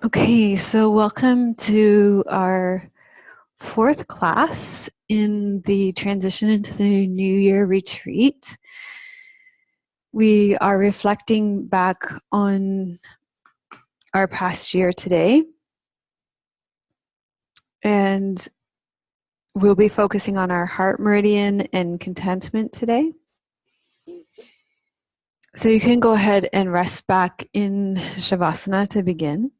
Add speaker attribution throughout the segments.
Speaker 1: Okay, so welcome to our fourth class in the transition into the New Year retreat. We are reflecting back on our past year today, and we'll be focusing on our heart meridian and contentment today. So you can go ahead and rest back in Shavasana to begin.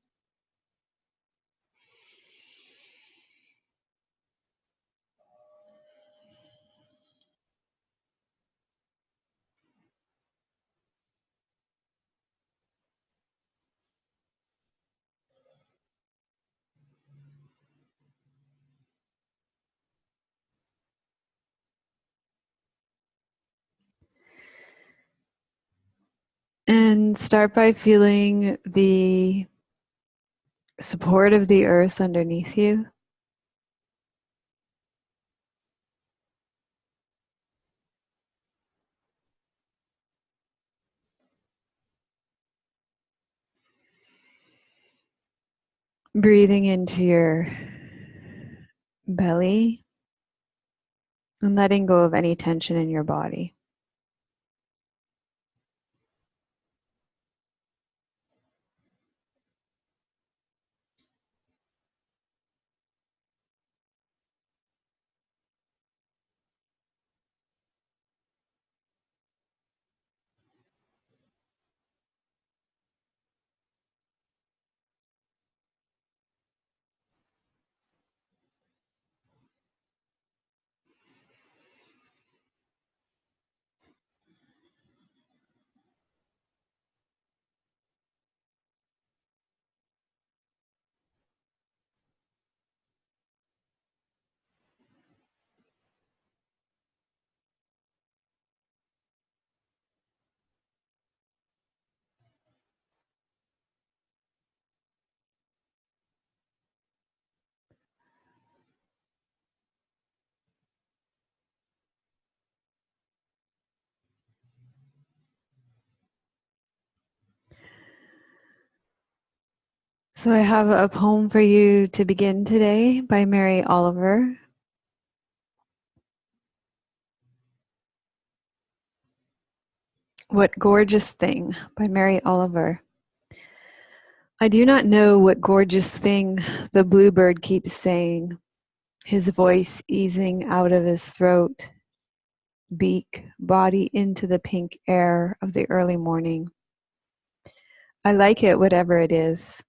Speaker 1: And start by feeling the support of the earth underneath you. Breathing into your belly and letting go of any tension in your body. So I have a poem for you to begin today by Mary Oliver. What Gorgeous Thing by Mary Oliver. I do not know what gorgeous thing the bluebird keeps saying, his voice easing out of his throat, beak, body into the pink air of the early morning. I like it, whatever it is.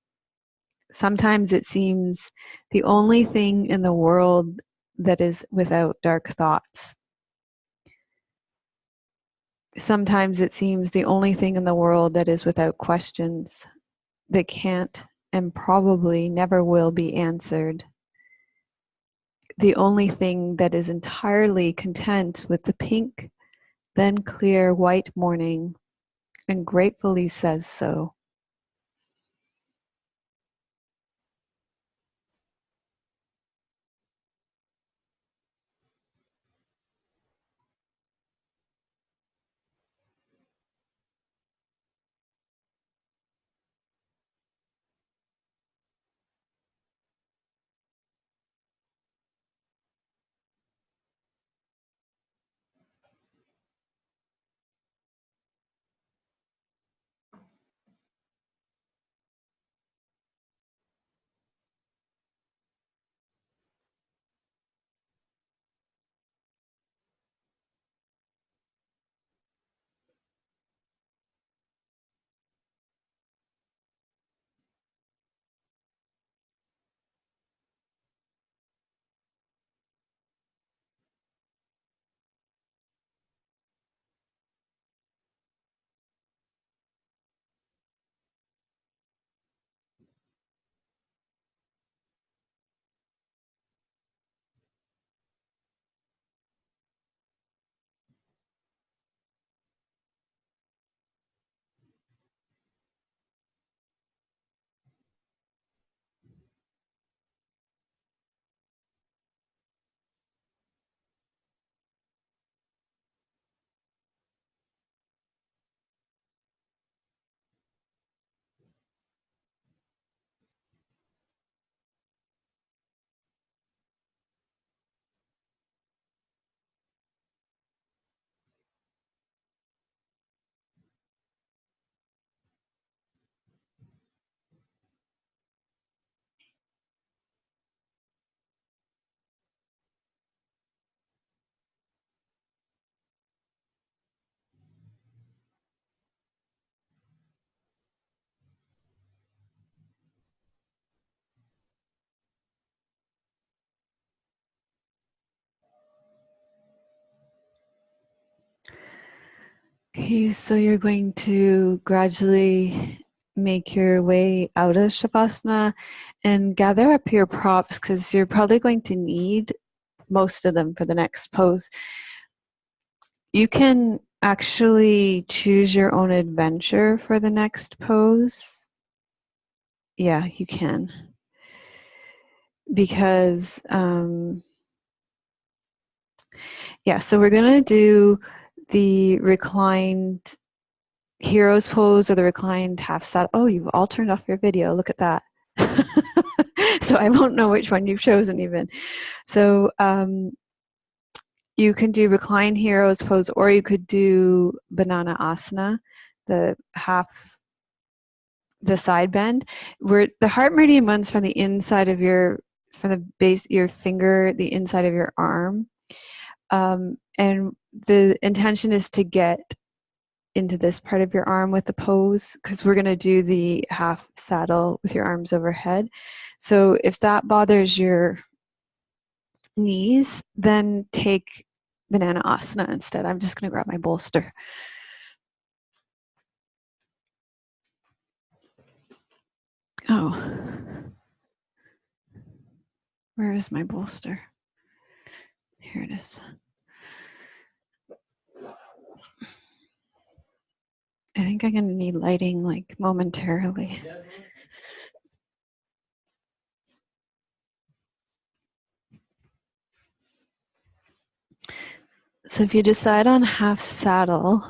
Speaker 1: Sometimes it seems the only thing in the world that is without dark thoughts. Sometimes it seems the only thing in the world that is without questions, that can't and probably never will be answered. The only thing that is entirely content with the pink, then clear white morning, and gratefully says so. Okay, so you're going to gradually make your way out of Shavasana and gather up your props because you're probably going to need most of them for the next pose. You can actually choose your own adventure for the next pose. Yeah, you can. Because, yeah, so we're going to do the reclined hero's pose or the reclined half saddle. Oh, you've all turned off your video. Look at that. So I won't know which one you've chosen even. So you can do reclined hero's pose, or you could do banana asana, the side bend, where the heart meridian runs from the inside of from the base, your finger, the inside of your arm. And the intention is to get into this part of your arm with the pose, because we're going to do the half saddle with your arms overhead. So if that bothers your knees, then take banana asana instead. I'm just going to grab my bolster. Oh, where is my bolster? Here it is. I think I'm going to need lighting like momentarily. So if you decide on half saddle,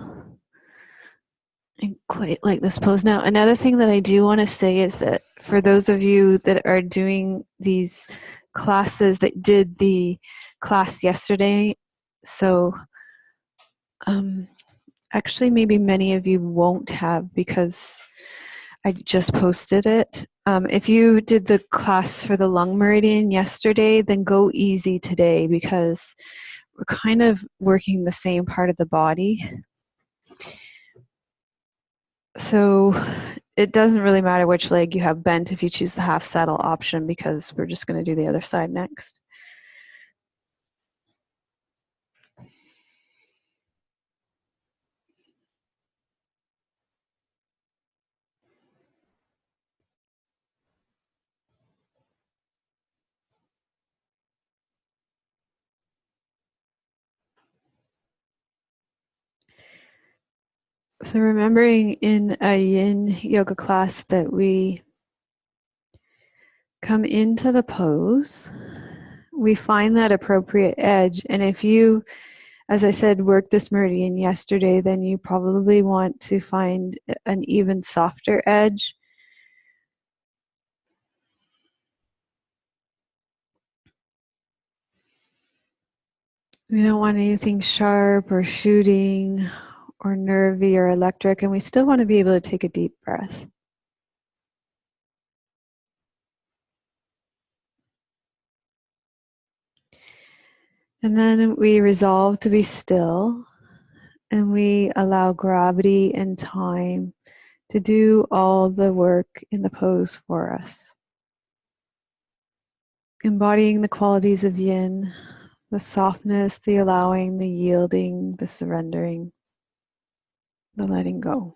Speaker 1: I quite like this pose. Now, another thing that I do want to say is that for those of you that are doing these classes that did the class yesterday, so actually maybe many of you won't have because I just posted it. If you did the class for the lung meridian yesterday, then go easy today because we're kind of working the same part of the body. So it doesn't really matter which leg you have bent if you choose the half saddle option, because we're just going to do the other side next. So remembering in a yin yoga class that we come into the pose, we find that appropriate edge. And if you, as I said, worked this meridian yesterday, then you probably want to find an even softer edge. We don't want anything sharp or shooting or nervy or electric, and we still want to be able to take a deep breath. And then we resolve to be still, and we allow gravity and time to do all the work in the pose for us. Embodying the qualities of yin, the softness, the allowing, the yielding, the surrendering, the letting go.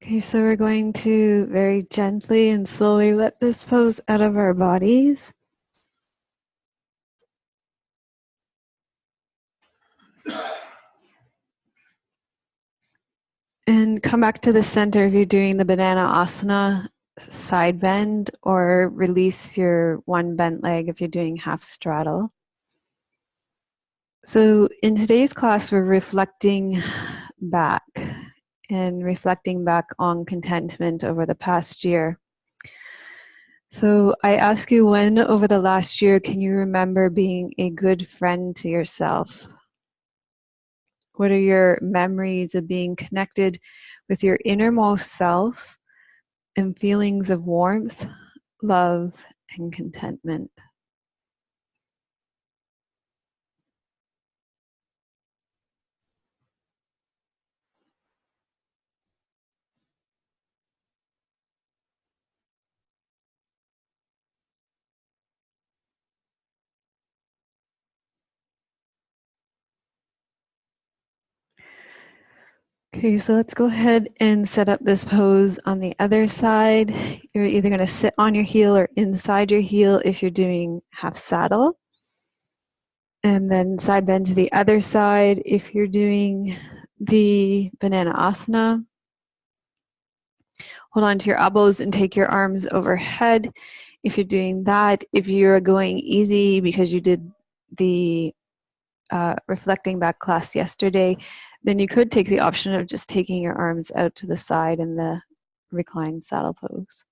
Speaker 1: Okay, so we're going to very gently and slowly let this pose out of our bodies. And come back to the center if you're doing the banana asana side bend, or release your one bent leg if you're doing half straddle. So in today's class, we're reflecting back and reflecting back on contentment over the past year. So I ask you, when over the last year can you remember being a good friend to yourself? What are your memories of being connected with your innermost self and feelings of warmth, love, and contentment? Okay, so let's go ahead and set up this pose on the other side. You're either going to sit on your heel or inside your heel if you're doing half saddle. And then side bend to the other side if you're doing the banana asana. Hold on to your elbows and take your arms overhead if you're doing that. If you're going easy because you did the reflecting back class yesterday, then you could take the option of just taking your arms out to the side in the reclined saddle pose.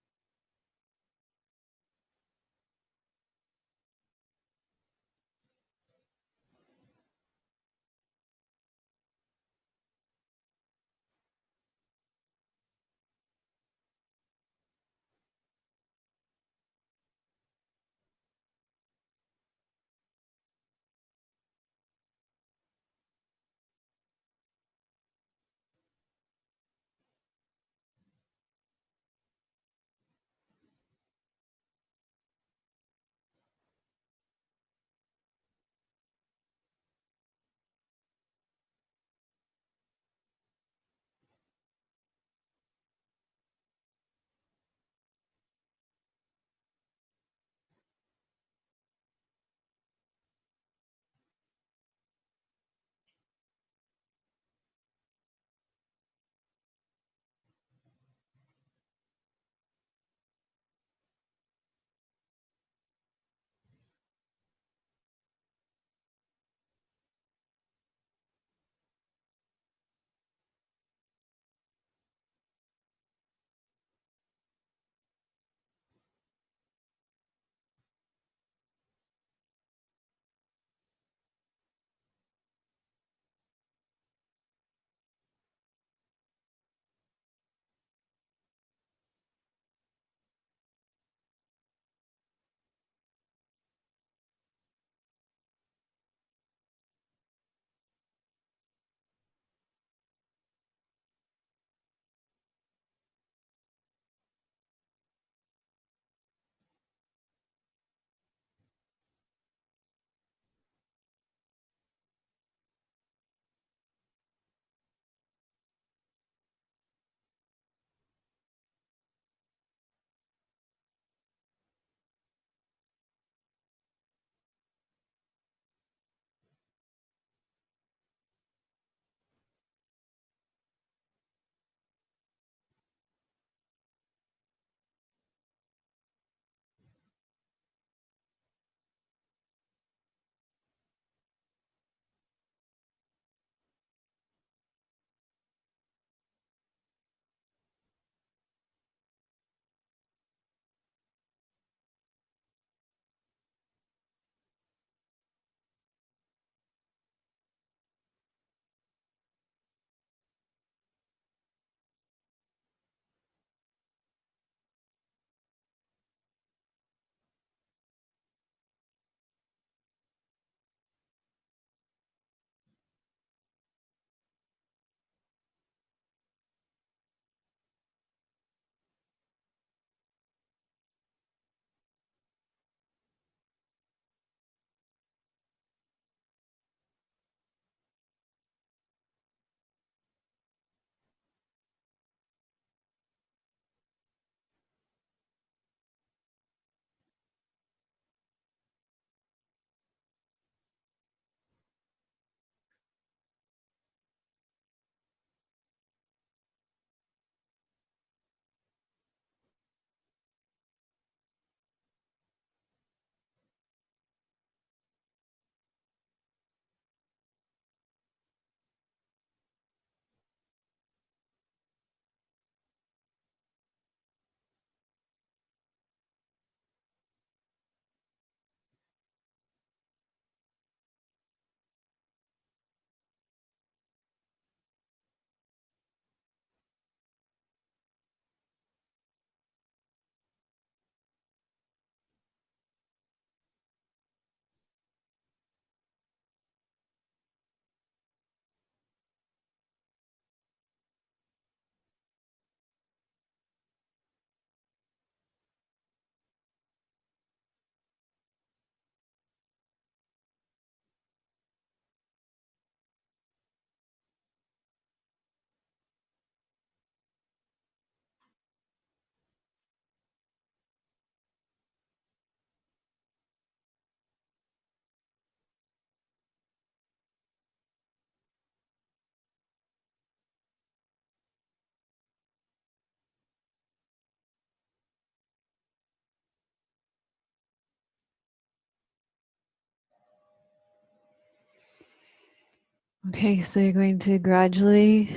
Speaker 1: Okay, so you're going to gradually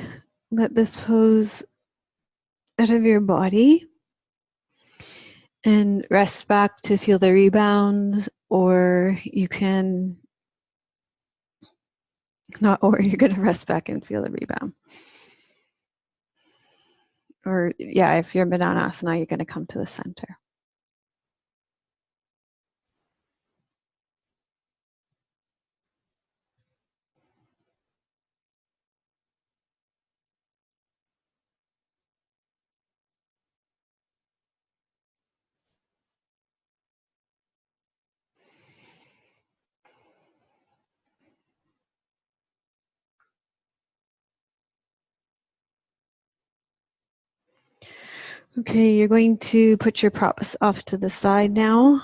Speaker 1: let this pose out of your body and rest back to feel the rebound, or you can not, or you're going to rest back and feel the rebound. Or, yeah, if you're Badanasana, you're going to come to the center. Okay, you're going to put your props off to the side now.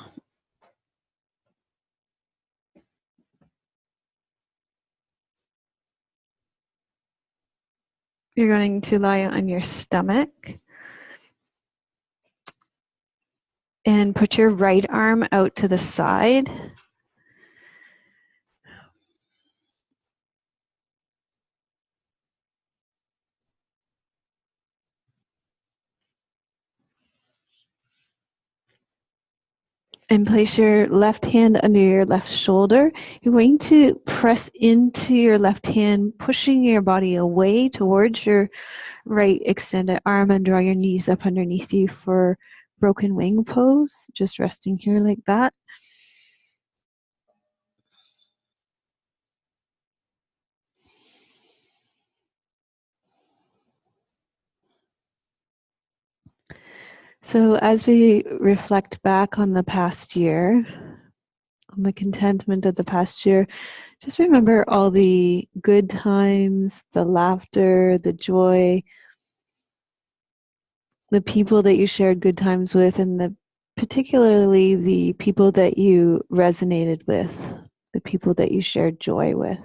Speaker 1: You're going to lie on your stomach and put your right arm out to the side. And place your left hand under your left shoulder. You're going to press into your left hand, pushing your body away towards your right extended arm, and draw your knees up underneath you for broken wing pose. Just resting here like that. So as we reflect back on the past year, on the contentment of the past year, just remember all the good times, the laughter, the joy, the people that you shared good times with, and particularly the people that you resonated with, the people that you shared joy with.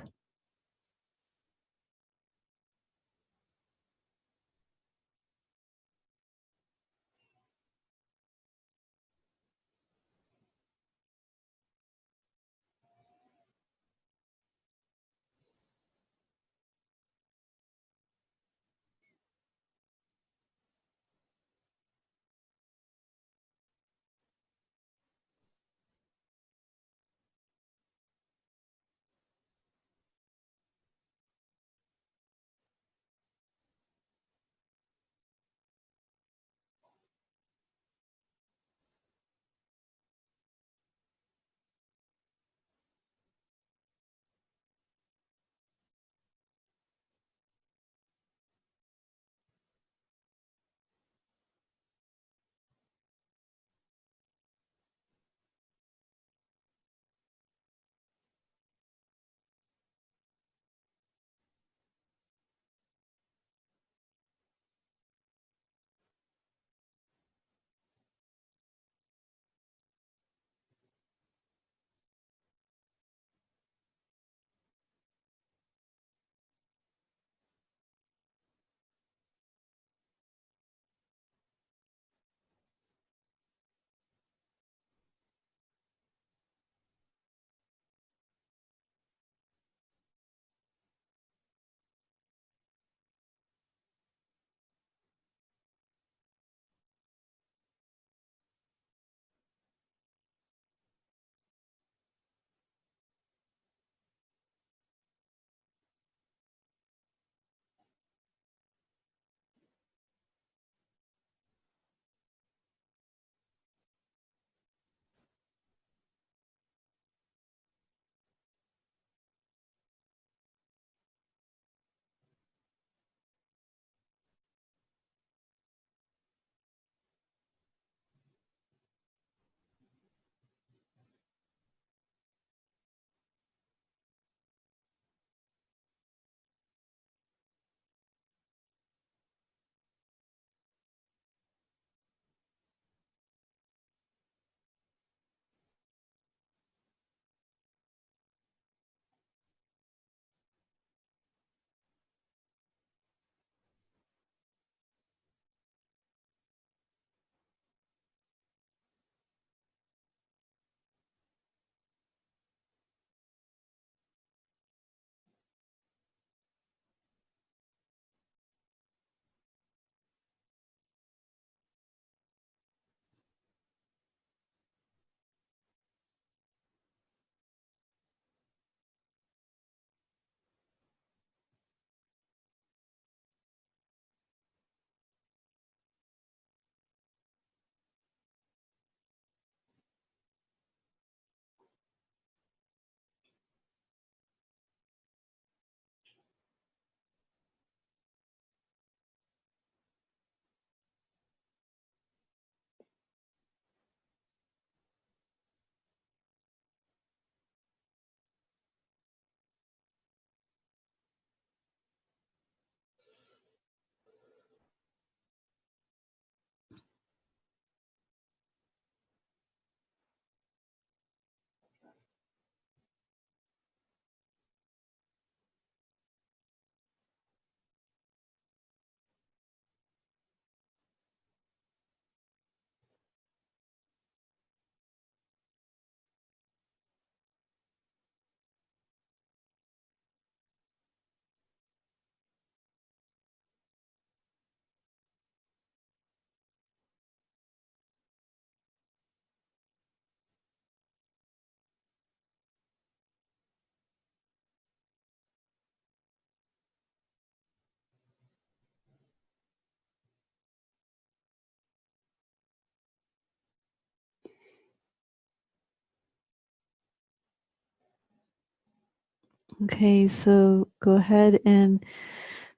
Speaker 1: Okay, so go ahead and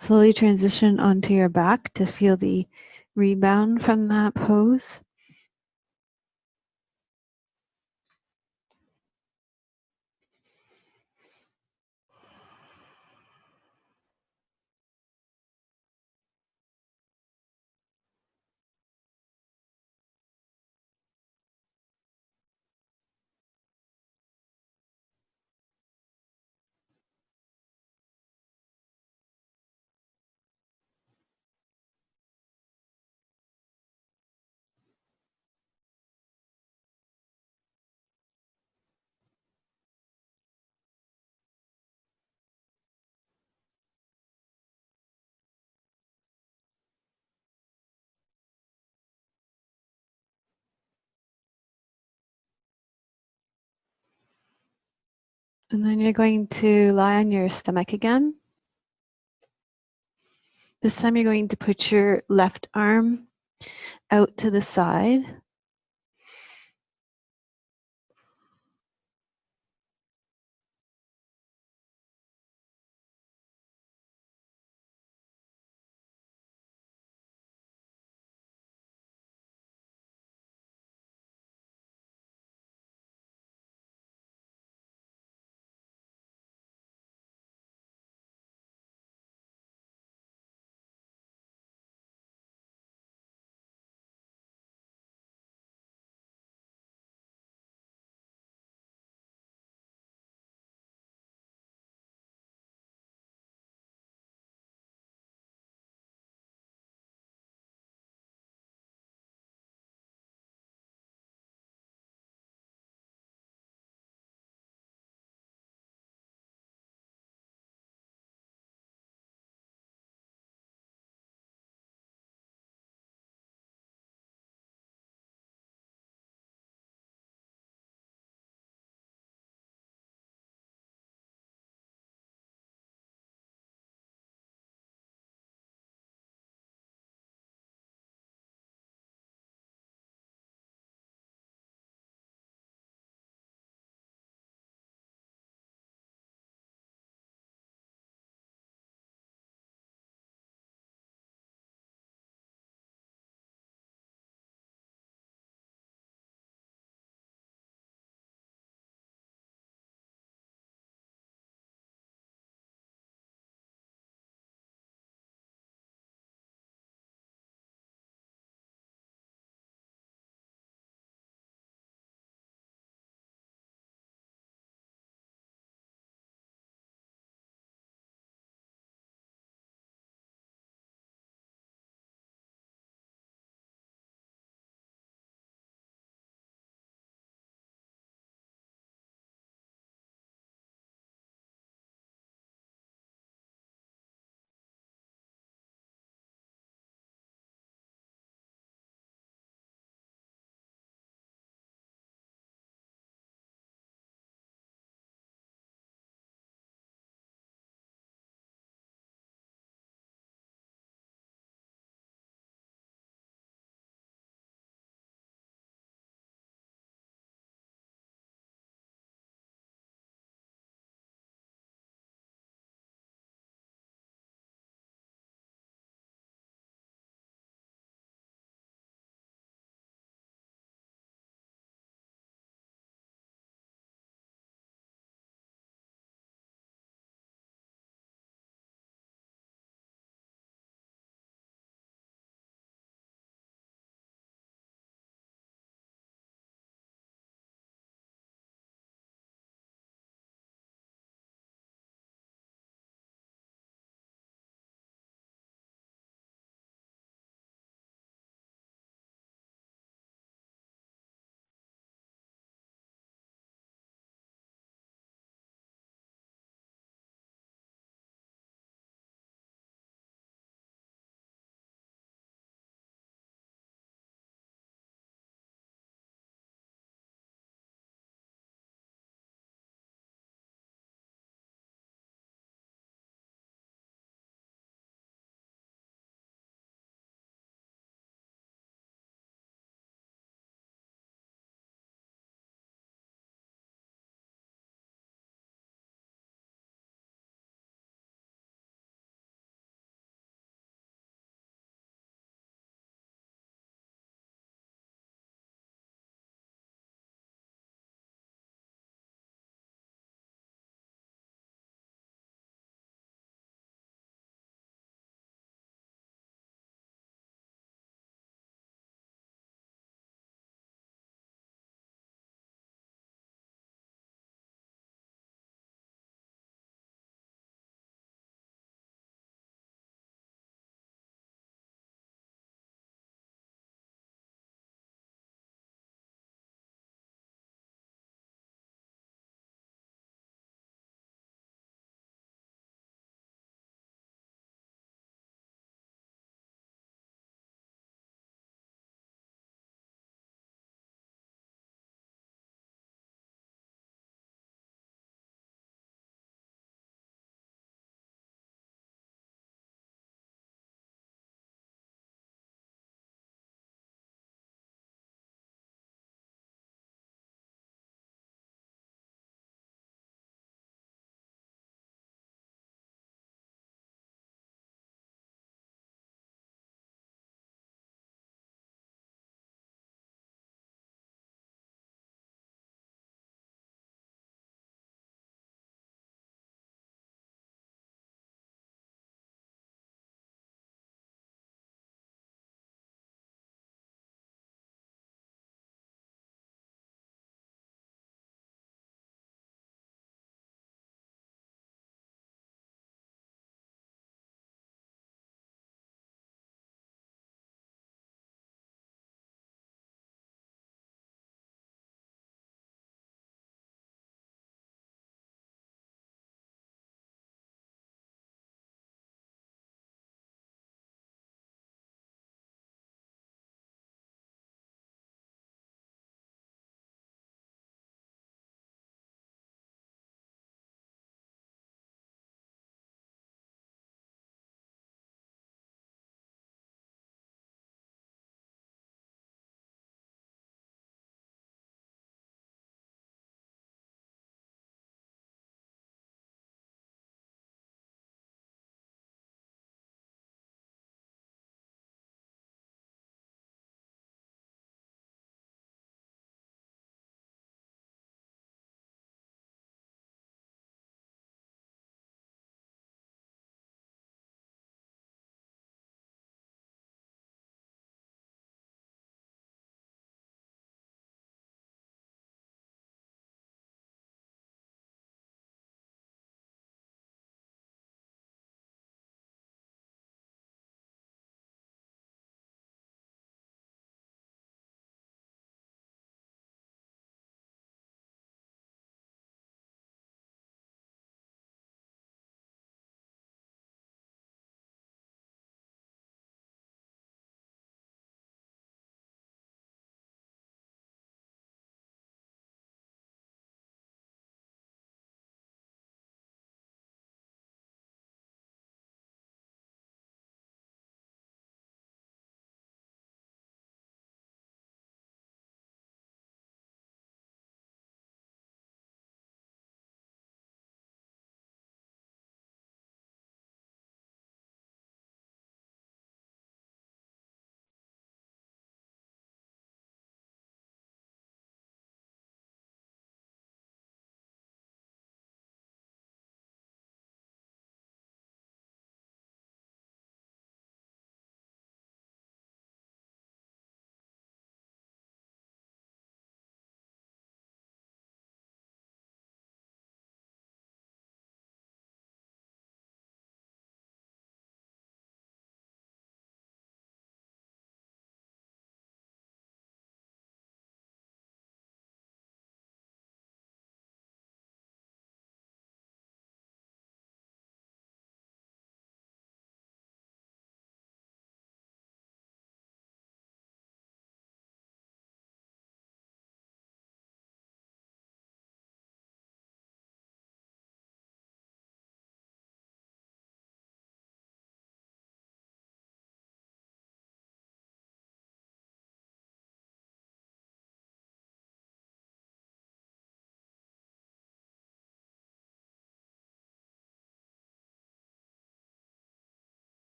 Speaker 1: slowly transition onto your back to feel the rebound from that pose. And then you're going to lie on your stomach again. This time you're going to put your left arm out to the side.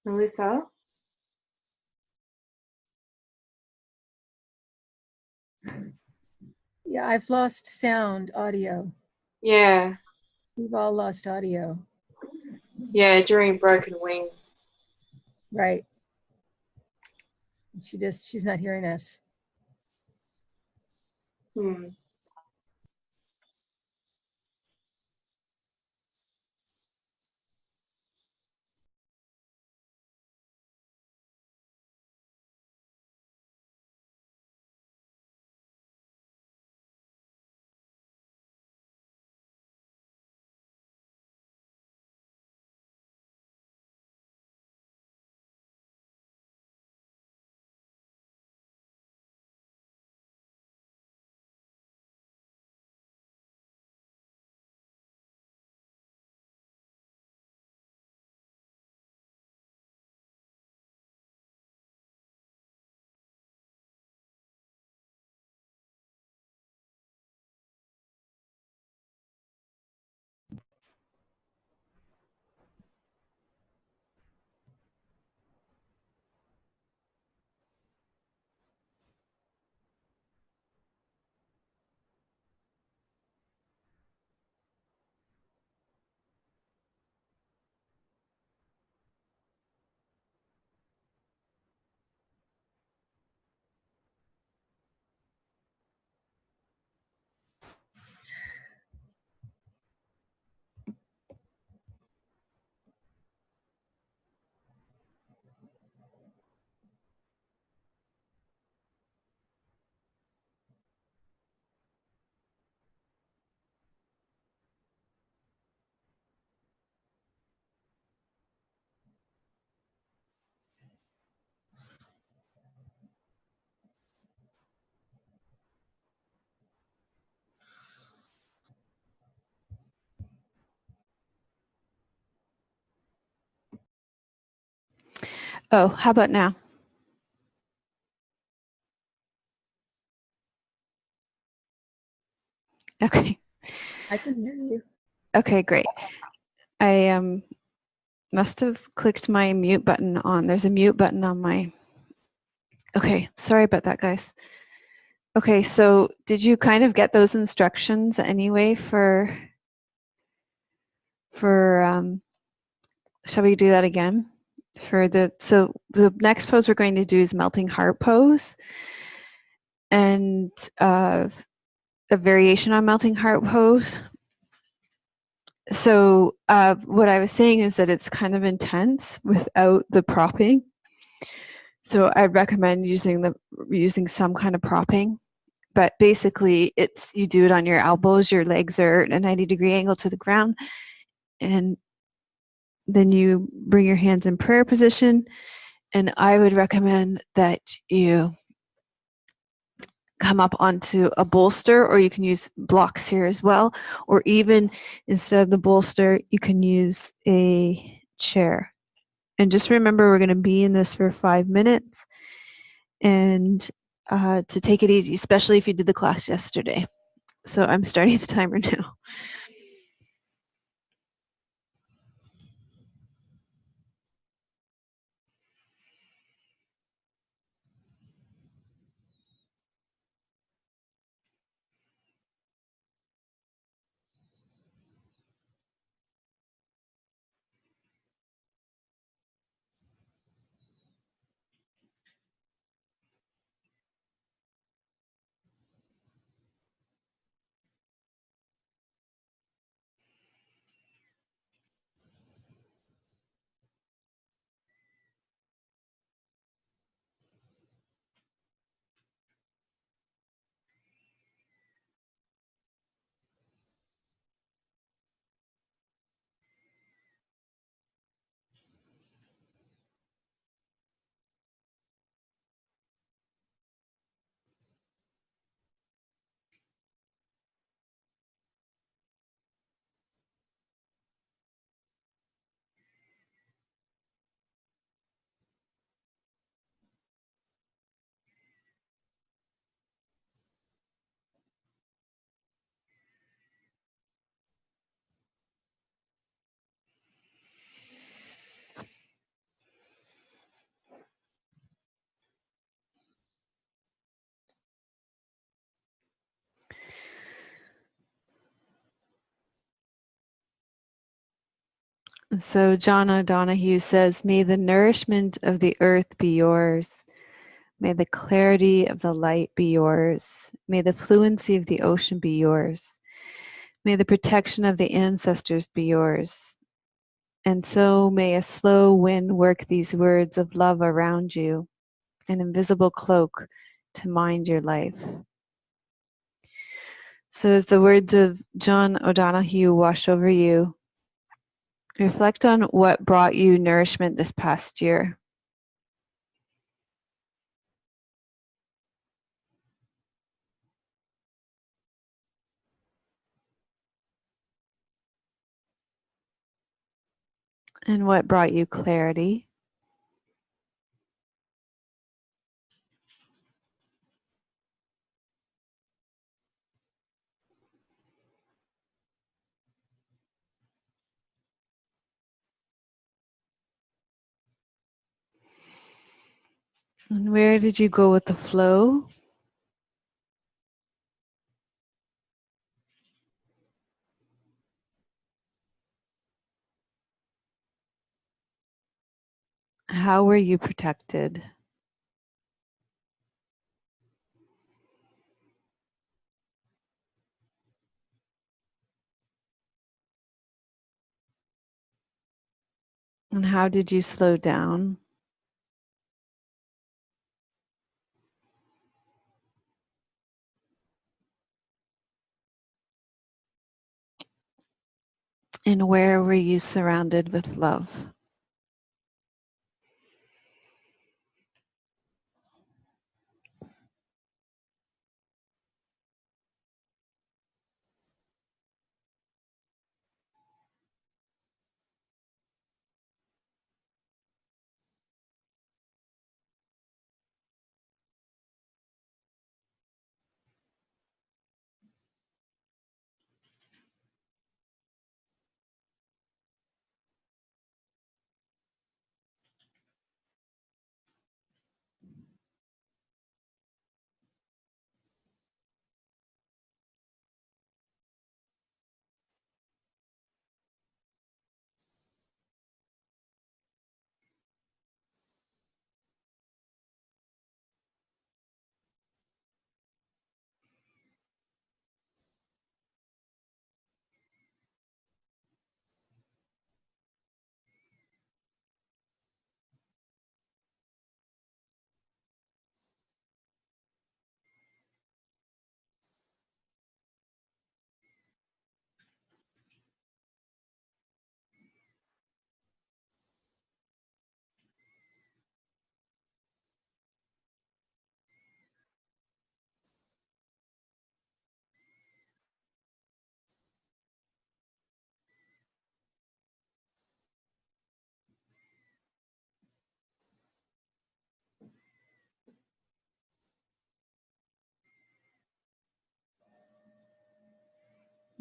Speaker 2: Melissa?
Speaker 3: Yeah, I've lost sound, audio.
Speaker 2: Yeah,
Speaker 3: We've all lost audio.
Speaker 2: yeah, during Broken Wing.
Speaker 3: Right. She's not hearing us.
Speaker 2: Hmm.
Speaker 1: Oh, how about now? Okay.
Speaker 3: I can hear you.
Speaker 1: Okay, great. I must have clicked my mute button on. There's a mute button on my. Okay, sorry about that, guys. Okay, so did you kind of get those instructions anyway for shall we do that again? So the next pose we're going to do is melting heart pose, and a variation on melting heart pose. So what I was saying is that it's kind of intense without the propping. So I'd recommend using some kind of propping. But basically, it's you do it on your elbows, your legs are at a 90-degree angle to the ground, and then you bring your hands in prayer position. And I would recommend that you come up onto a bolster, or you can use blocks here as well, or even instead of the bolster, you can use a chair. And just remember, we're going to be in this for 5 minutes, and to take it easy, especially if you did the class yesterday. So I'm starting the timer now. So John O'Donohue says, may the nourishment of the earth be yours. May the clarity of the light be yours. May the fluency of the ocean be yours. May the protection of the ancestors be yours. And so may a slow wind work these words of love around you, an invisible cloak to mind your life. So as the words of John O'Donohue wash over you, reflect on what brought you nourishment this past year. And what brought you clarity. And where did you go with the flow? How were you protected? And how did you slow down? And where were you surrounded with love?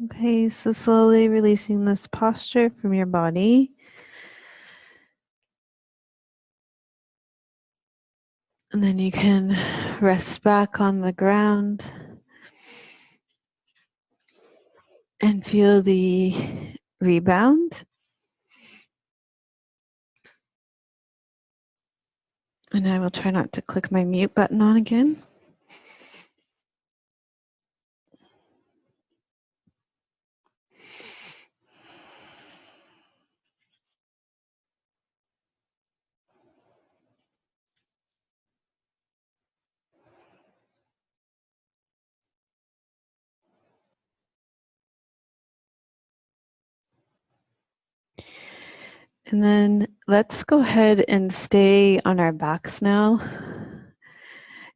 Speaker 1: Okay, so slowly releasing this posture from your body. And then you can rest back on the ground and feel the rebound. And I will try not to click my mute button on again. And then let's go ahead and stay on our backs now.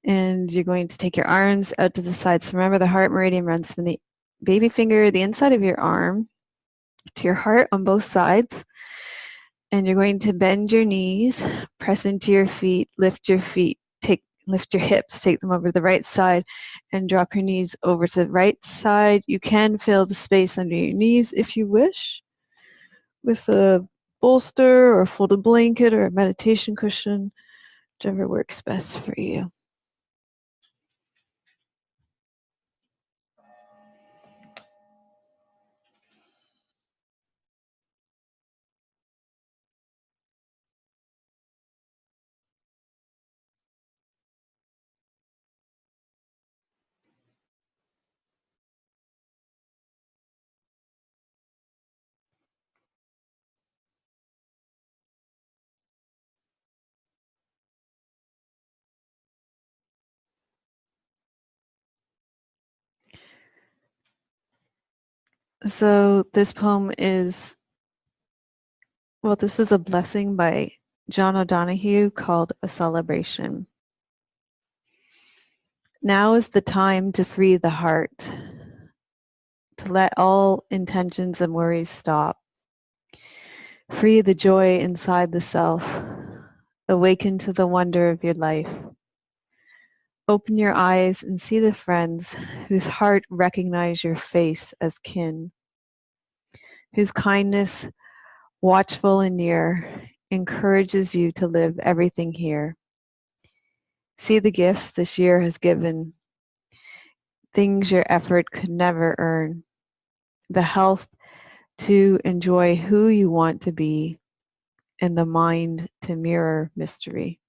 Speaker 1: And you're going to take your arms out to the sides. So remember, the heart meridian runs from the baby finger, the inside of your arm, to your heart on both sides. And you're going to bend your knees, press into your feet, lift your feet, lift your hips, take them over to the right side, and drop your knees over to the right side. You can fill the space under your knees if you wish with a bolster or a folded blanket or a meditation cushion, whichever works best for you. So this poem is, well, this is a blessing by John O'Donohue called A Celebration. Now is the time to free the heart, to let all intentions and worries stop. Free the joy inside the self. Awaken to the wonder of your life. Open your eyes and see the friends whose heart recognize your face as kin, whose kindness, watchful and near, encourages you to live everything here. See the gifts this year has given, things your effort could never earn, the health to enjoy who you want to be, and the mind to mirror mystery.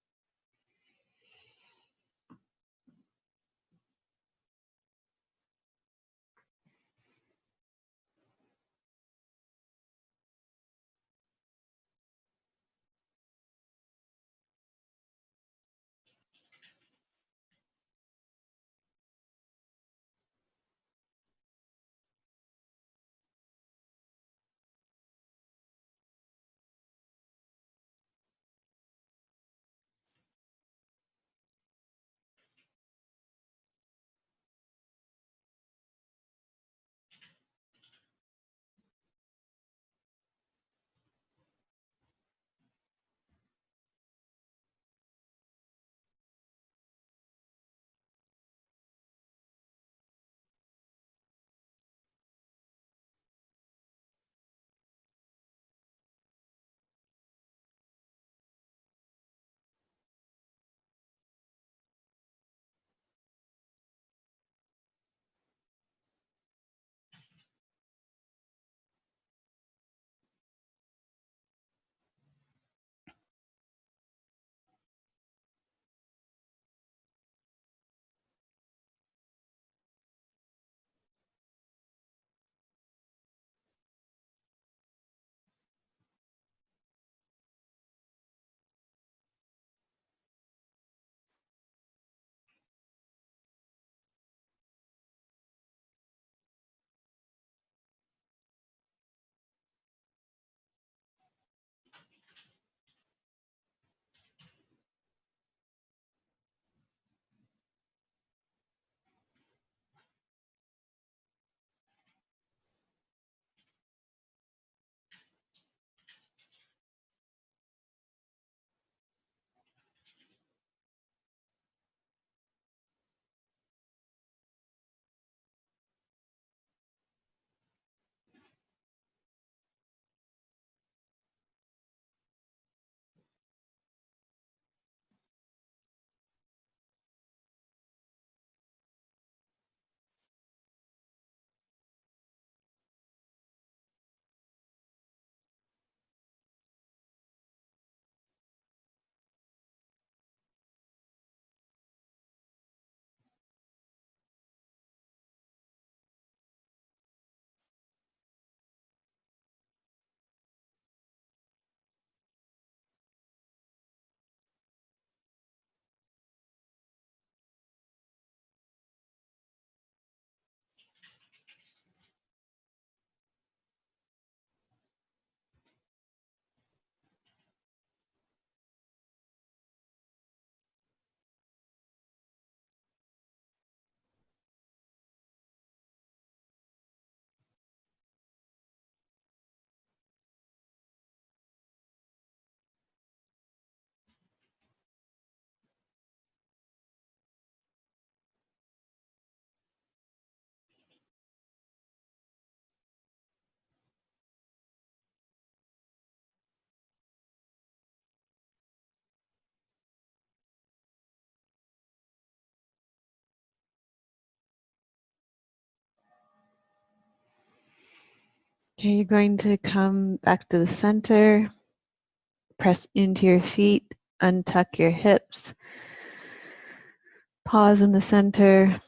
Speaker 1: Okay, you're going to come back to the center, press into your feet, untuck your hips, pause in the center.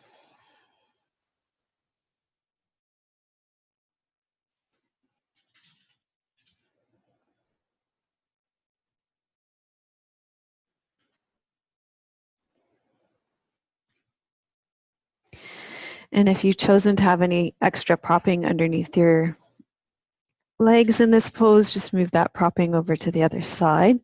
Speaker 1: And if you've chosen to have any extra propping underneath your legs in this pose, just move that propping over to the other side.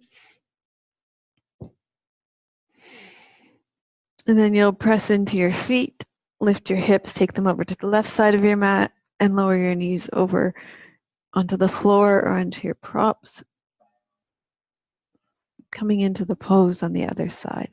Speaker 1: And then you'll press into your feet, lift your hips, take them over to the left side of your mat, and lower your knees over onto the floor or onto your props, coming into the pose on the other side.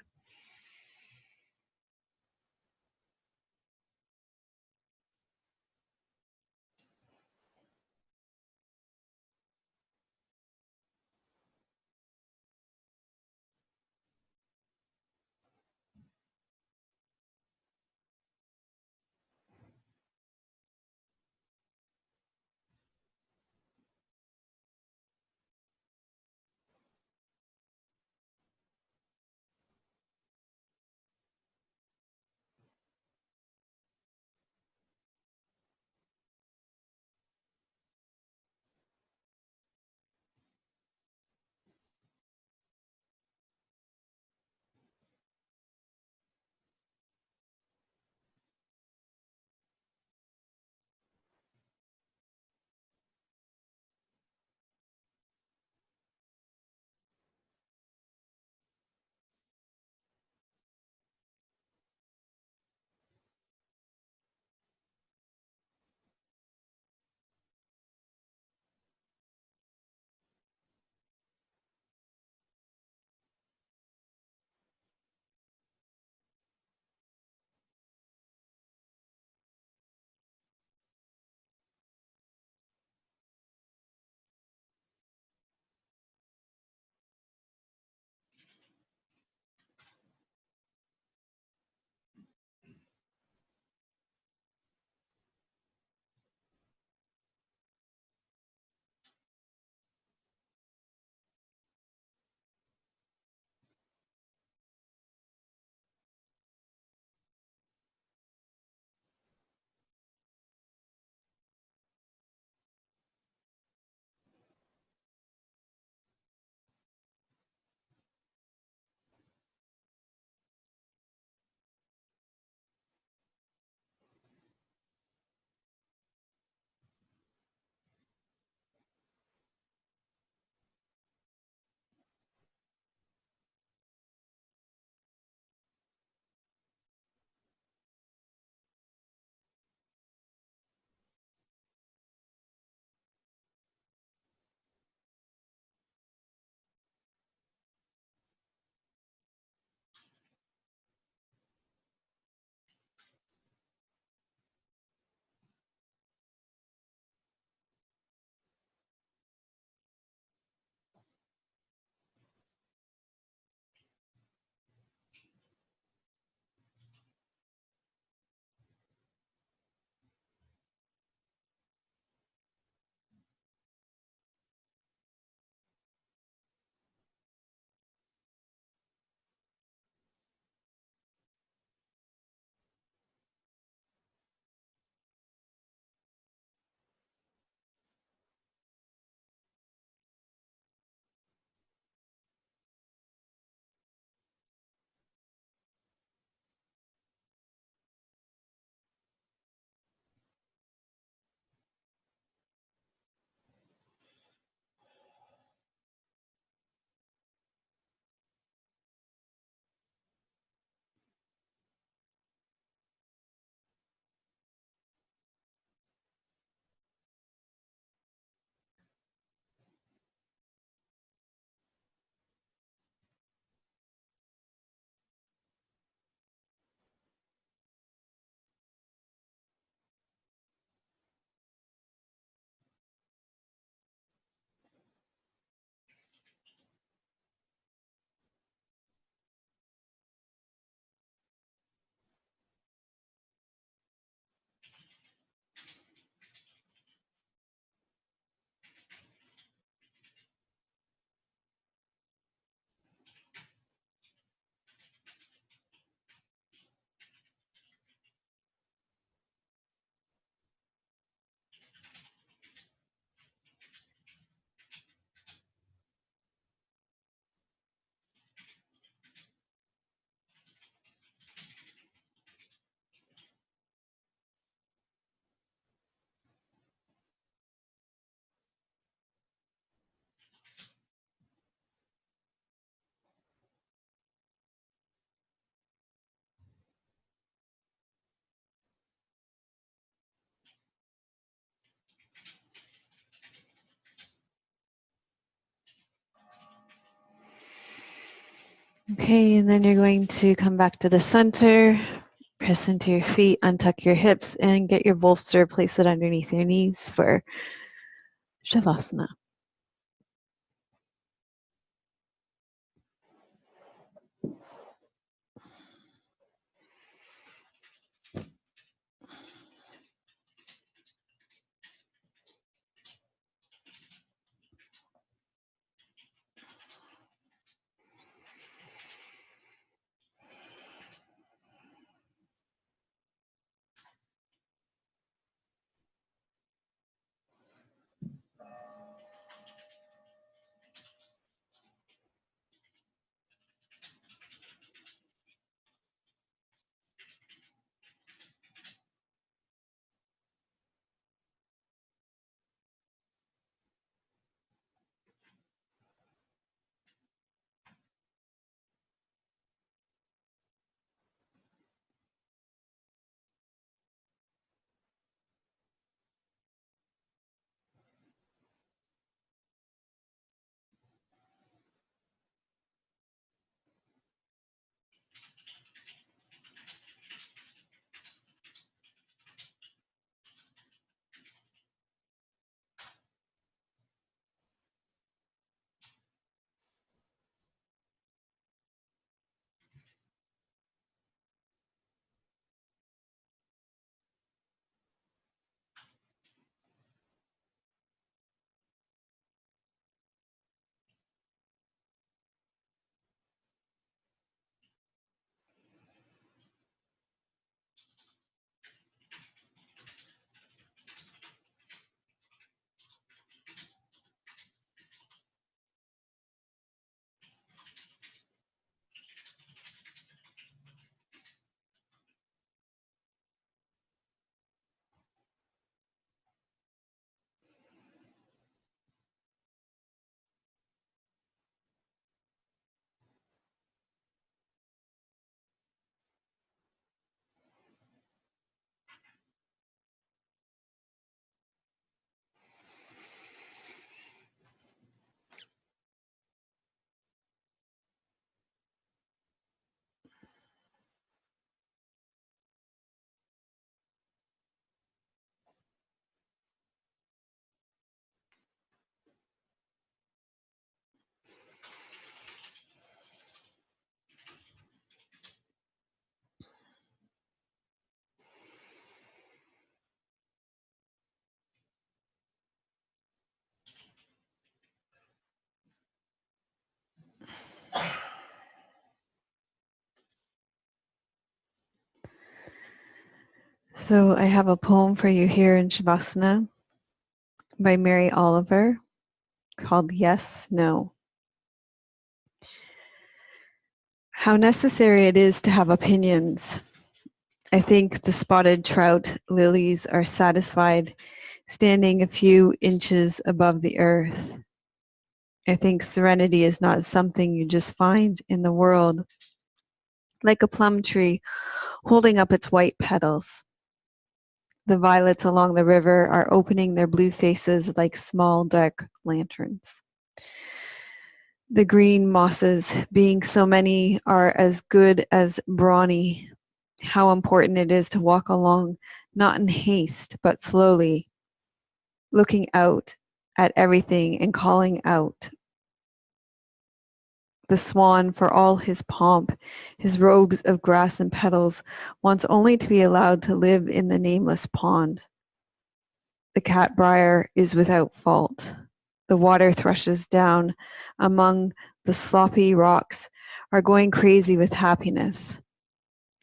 Speaker 1: Okay, and then you're going to come back to the center, press into your feet, untuck your hips, and get your bolster, place it underneath your knees for Shavasana. So I have a poem for you here in Shavasana by Mary Oliver called Yes, No. How necessary it is to have opinions. I think the spotted trout lilies are satisfied standing a few inches above the earth. I think serenity is not something you just find in the world, like a plum tree holding up its white petals. The violets along the river are opening their blue faces like small dark lanterns. The green mosses, being so many, are as good as brawny. How important it is to walk along, not in haste, but slowly, looking out at everything and calling out. The swan, for all his pomp, his robes of grass and petals, wants only to be allowed to live in the nameless pond. The catbrier is without fault. The water thrushes down among the sloppy rocks are going crazy with happiness.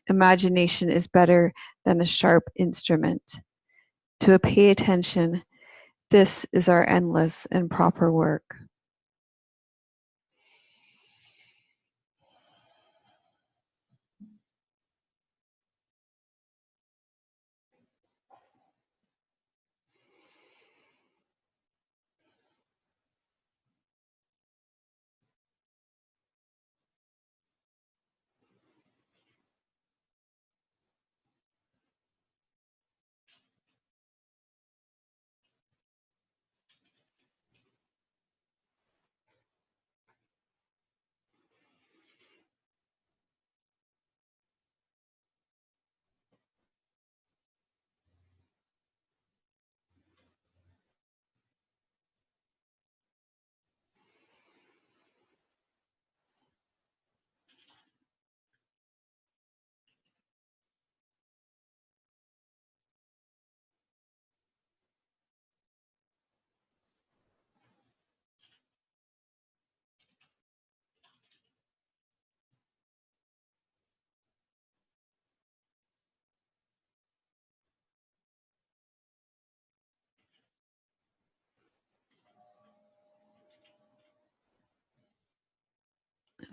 Speaker 1: Imagination is better than a sharp instrument. To pay attention, this is our endless and proper work.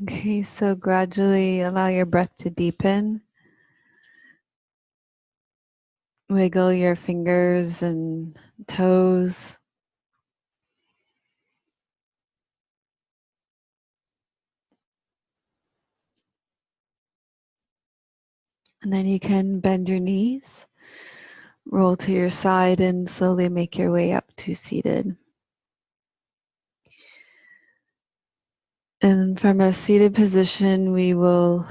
Speaker 1: Okay, so gradually allow your breath to deepen. Wiggle your fingers and toes. And then you can bend your knees, roll to your side, and slowly make your way up to seated. And from a seated position, we will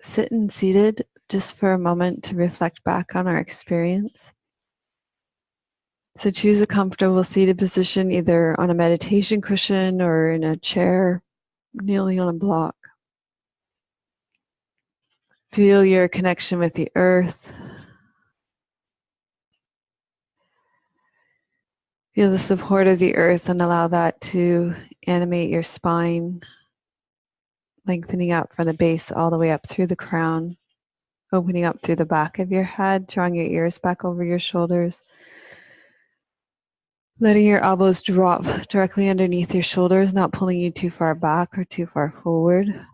Speaker 1: sit and seated just for a moment to reflect back on our experience. So choose a comfortable seated position, either on a meditation cushion or in a chair, kneeling on a block. Feel your connection with the earth. Feel the support of the earth and allow that to animate your spine, lengthening out from the base all the way up through the crown, opening up through the back of your head, drawing your ears back over your shoulders. Letting your elbows drop directly underneath your shoulders, not pulling you too far back or too far forward.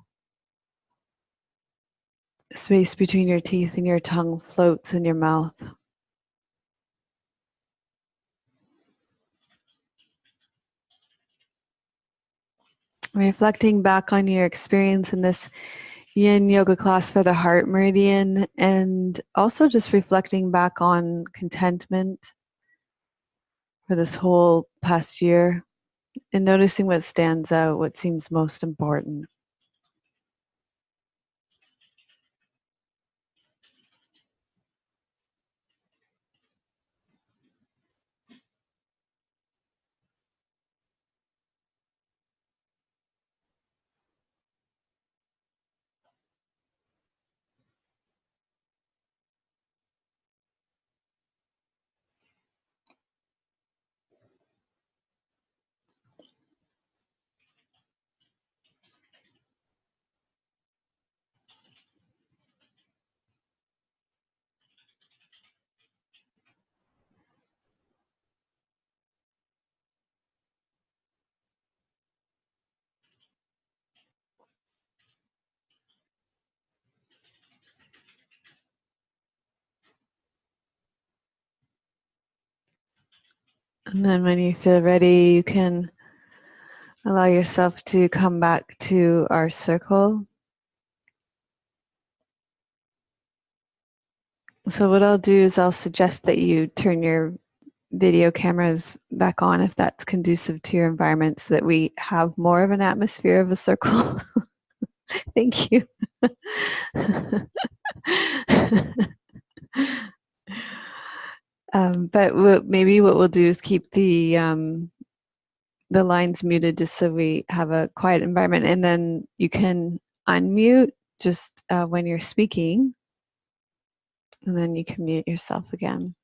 Speaker 1: Space between your teeth and your tongue floats in your mouth. Reflecting back on your experience in this yin yoga class for the heart meridian, and also just reflecting back on contentment for this whole past year and noticing what stands out, what seems most important. And then when you feel ready, you can allow yourself to come back to our circle. So what I'll do is I'll suggest that you turn your video cameras back on if that's conducive to your environment so that we have more of an atmosphere of a circle. Thank you. But maybe what we'll do is keep the lines muted just so we have a quiet environment, and then you can unmute just when you're speaking, and then you can mute yourself again.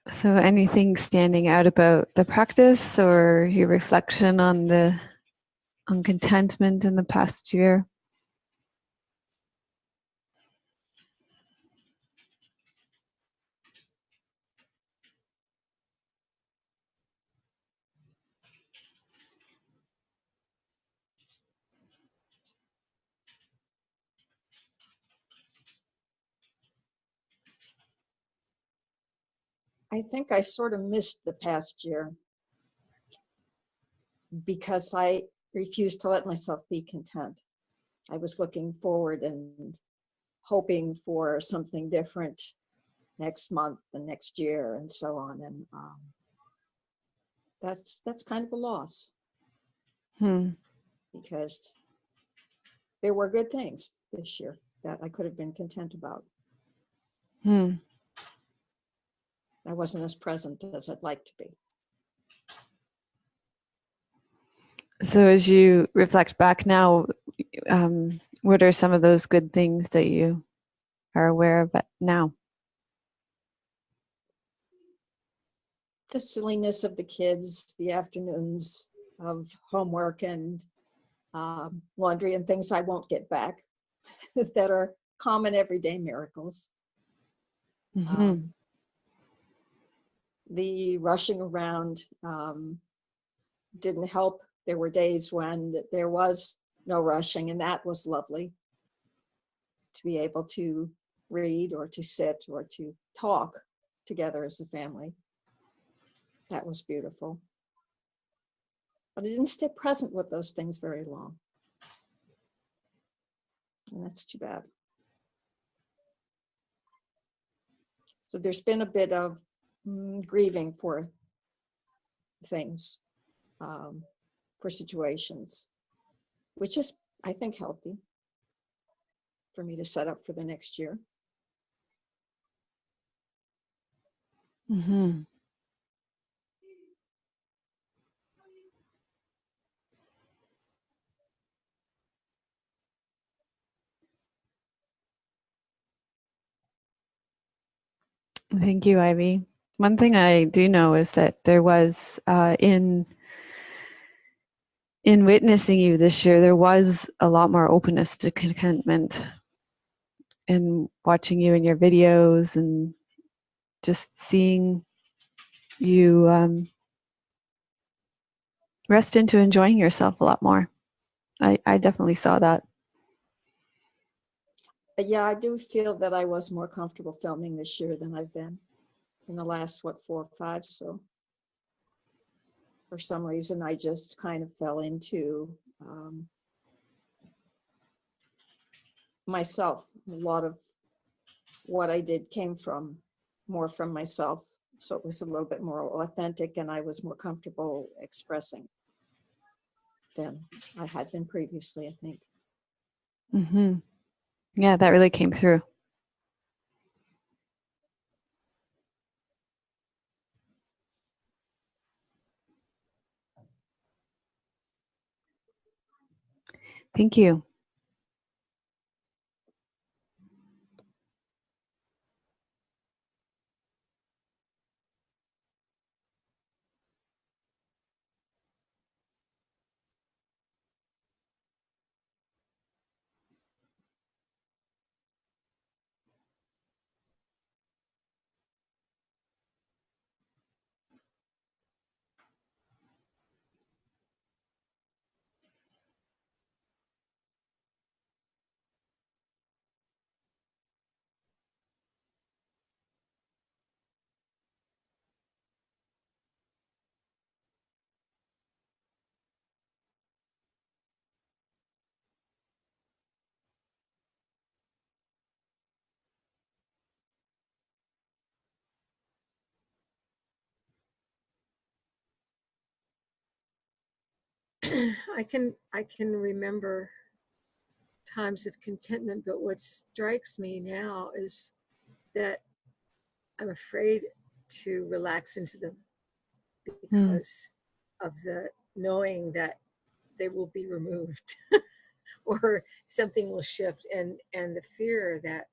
Speaker 1: So anything standing out about the practice or your reflection on contentment in the past year?
Speaker 4: I think I sort of missed the past year because I refused to let myself be content. I was looking forward and hoping for something different. next month and next year and so on. And that's kind of a loss,
Speaker 1: Hmm.
Speaker 4: because there were good things this year that I could have been content about.
Speaker 1: Hmm.
Speaker 4: I wasn't as present as I'd like to be.
Speaker 1: So as you reflect back now, what are some of those good things that you are aware of now?
Speaker 4: The silliness of the kids, the afternoons of homework and laundry and things I won't get back that are common everyday miracles.
Speaker 1: Mhm.
Speaker 4: The rushing around didn't help. There were days when there was no rushing, and that was lovely, to be able to read or to sit or to talk together as a family. That was beautiful. But I didn't stay present with those things very long. And that's too bad. So there's been a bit of grieving for things, for situations, which is, I think, healthy for me to set up for the next year.
Speaker 1: Mhm. Thank you, Ivy. One thing I do know is that there was in witnessing you this year, there was a lot more openness to contentment in watching you in your videos and just seeing you rest into enjoying yourself a lot more. I definitely saw that.
Speaker 4: Yeah, I do feel that I was more comfortable filming this year than I've been in the last, 4 or 5. So for some reason, I just kind of fell into myself. A lot of what I did came more from myself. So it was a little bit more authentic, and I was more comfortable expressing than I had been previously, I think.
Speaker 1: Hmm. Yeah, that really came through. Thank you.
Speaker 3: I can remember times of contentment, but what strikes me now is that I'm afraid to relax into them because of the knowing that they will be removed or something will shift, and the fear that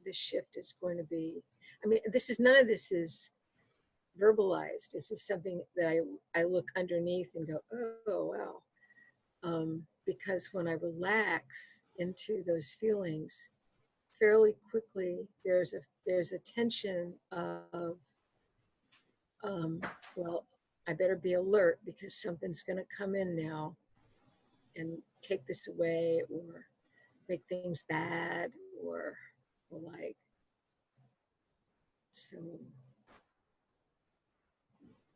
Speaker 3: the shift is going to be, I mean, none of this is verbalized. This is something that I look underneath and go, oh wow. Because when I relax into those feelings, fairly quickly there's a tension of well, I better be alert because something's going to come in now and take this away or make things bad or the like. So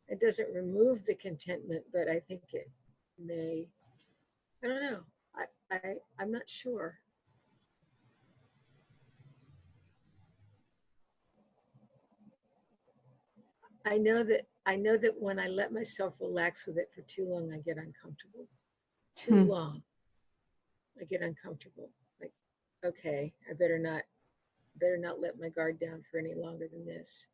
Speaker 3: it doesn't remove the contentment, but I think it may. I don't know. I'm not sure. I know that when I let myself relax with it for too long, I get uncomfortable. Too long, I get uncomfortable. Like, okay, I better not let my guard down for any longer than this.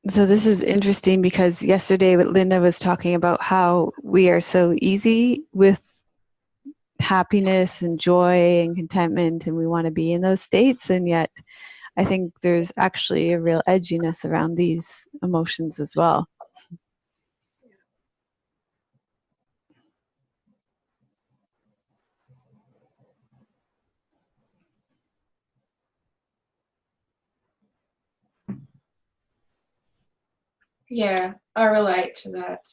Speaker 1: So this is interesting because yesterday Linda was talking about how we are so easy with happiness and joy and contentment, and we want to be in those states, and yet I think there's actually a real edginess around these emotions as well.
Speaker 2: Yeah, I relate to that.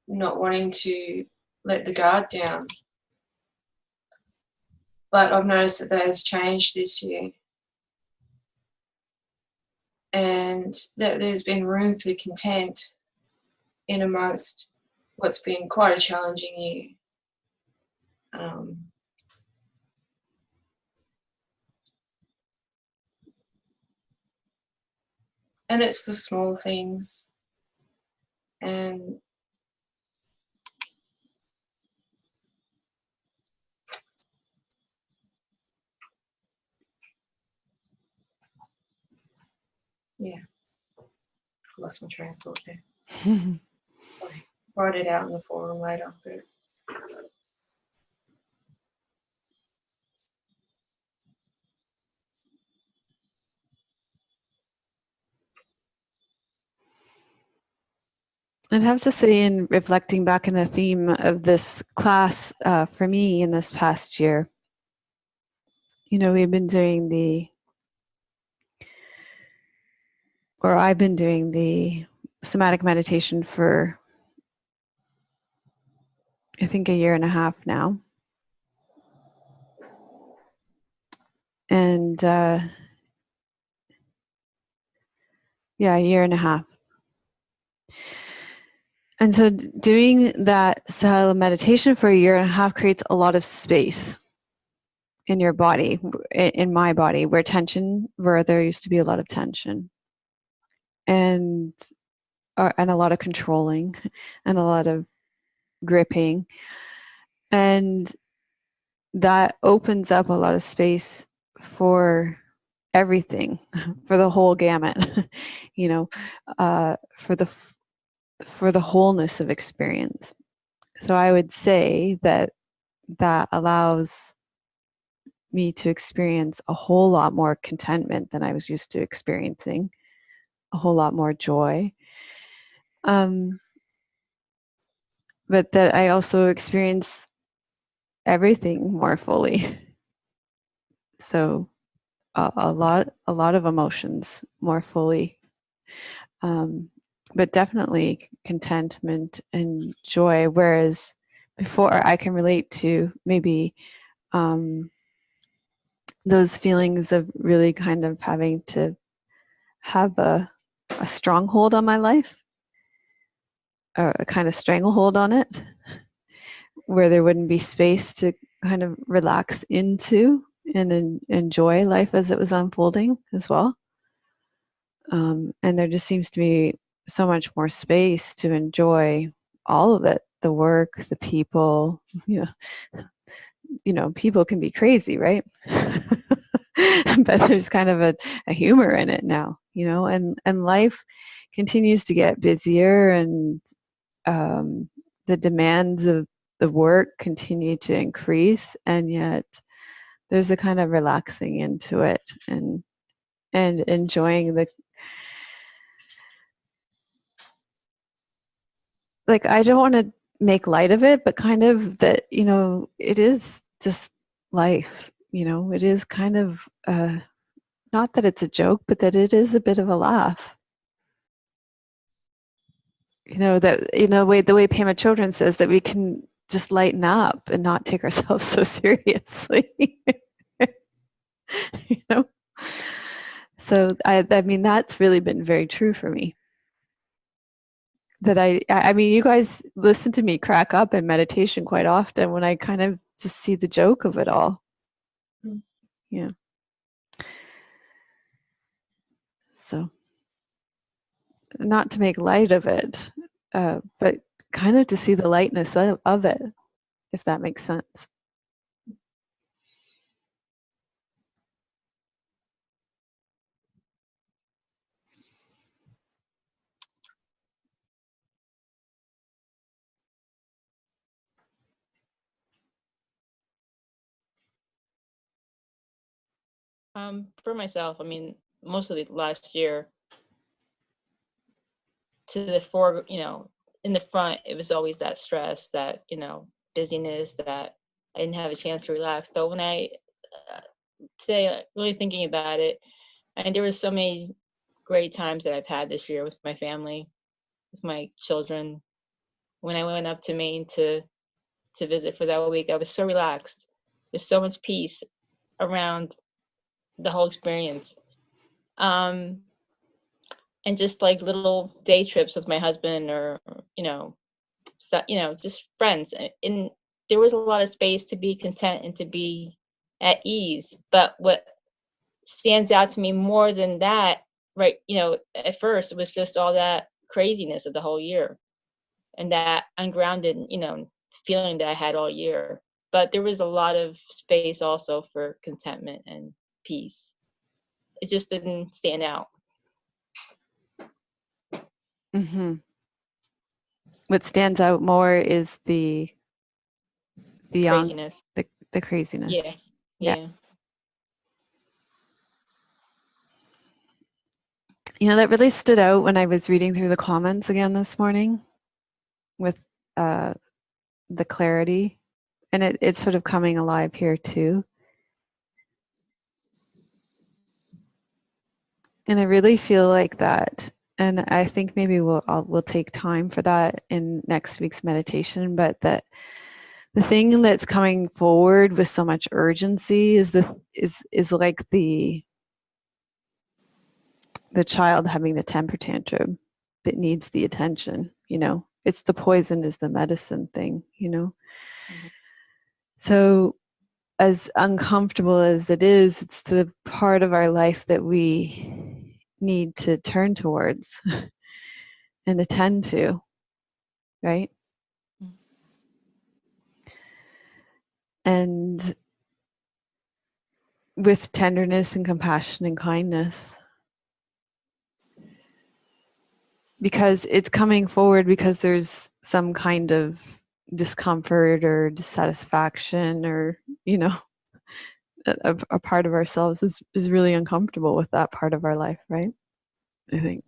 Speaker 2: Not wanting to let the guard down. But I've noticed that has changed this year. And that there's been room for content in amongst what's been quite a challenging year. And it's the small things. And yeah, I lost my train of thought there. I'll write it out in the forum later. But
Speaker 1: I'd have to say, in reflecting back in the theme of this class for me in this past year, we've been doing I've been doing the somatic meditation for, I think, 1.5 years now. And yeah, 1.5 years. And so doing that silent meditation for 1.5 years creates a lot of space in your body, in my body, where there used to be a lot of tension. And a lot of controlling and a lot of gripping. And that opens up a lot of space for everything, for the whole gamut, for the wholeness of experience. So I would say that allows me to experience a whole lot more contentment than I was used to experiencing, a whole lot more joy. But that I also experience everything more fully. So a lot of emotions more fully. But definitely contentment and joy, whereas before I can relate to maybe those feelings of really kind of having to have a stronghold on my life, or a kind of stranglehold on it, where there wouldn't be space to kind of relax into and enjoy life as it was unfolding as well. And there just seems to be so much more space to enjoy all of it, the work, the people. People can be crazy, right? But there's kind of a humor in it now, and life continues to get busier, and the demands of the work continue to increase, and yet there's a kind of relaxing into it and enjoying I don't want to make light of it, but kind of that, it is just life, it is kind of, not that it's a joke, but that it is a bit of a laugh. The way Pema Chodron says that we can just lighten up and not take ourselves so seriously. So I mean, that's really been very true for me. that I mean, you guys listen to me crack up in meditation quite often when I kind of just see the joke of it all.
Speaker 2: Mm.
Speaker 1: Yeah. So, not to make light of it, but kind of to see the lightness of it, if that makes sense.
Speaker 5: For myself, I mean, mostly last year, to the fore, in the front, it was always that stress, that, busyness, that I didn't have a chance to relax. But when uh, today, really thinking about it, and there was so many great times that I've had this year with my family, with my children. When I went up to Maine to visit for that week, I was so relaxed. There's so much peace around the whole experience. And just like little day trips with my husband, or just friends, and there was a lot of space to be content and to be at ease. But what stands out to me more than that, right, at first, it was just all that craziness of the whole year, and that ungrounded, feeling that I had all year. But there was a lot of space also for contentment and peace. It just didn't stand out.
Speaker 1: Mm-hmm. What stands out more is the
Speaker 5: Craziness.
Speaker 1: the craziness.
Speaker 5: Yes.
Speaker 1: Yeah.
Speaker 5: Yeah.
Speaker 1: That really stood out when I was reading through the comments again this morning with the clarity, and it's sort of coming alive here too. And I really feel like that, and I think maybe we'll take time for that in next week's meditation, but that the thing that's coming forward with so much urgency is like the child having the temper tantrum that needs the attention. It's the poison is the medicine thing.
Speaker 5: Mhm.
Speaker 1: So as uncomfortable as it is, it's the part of our life that we need to turn towards and attend to, right?
Speaker 5: Mm.
Speaker 1: And with tenderness and compassion and kindness. Because it's coming forward because there's some kind of discomfort or dissatisfaction, or a part of ourselves is really uncomfortable with that part of our life, right? I think.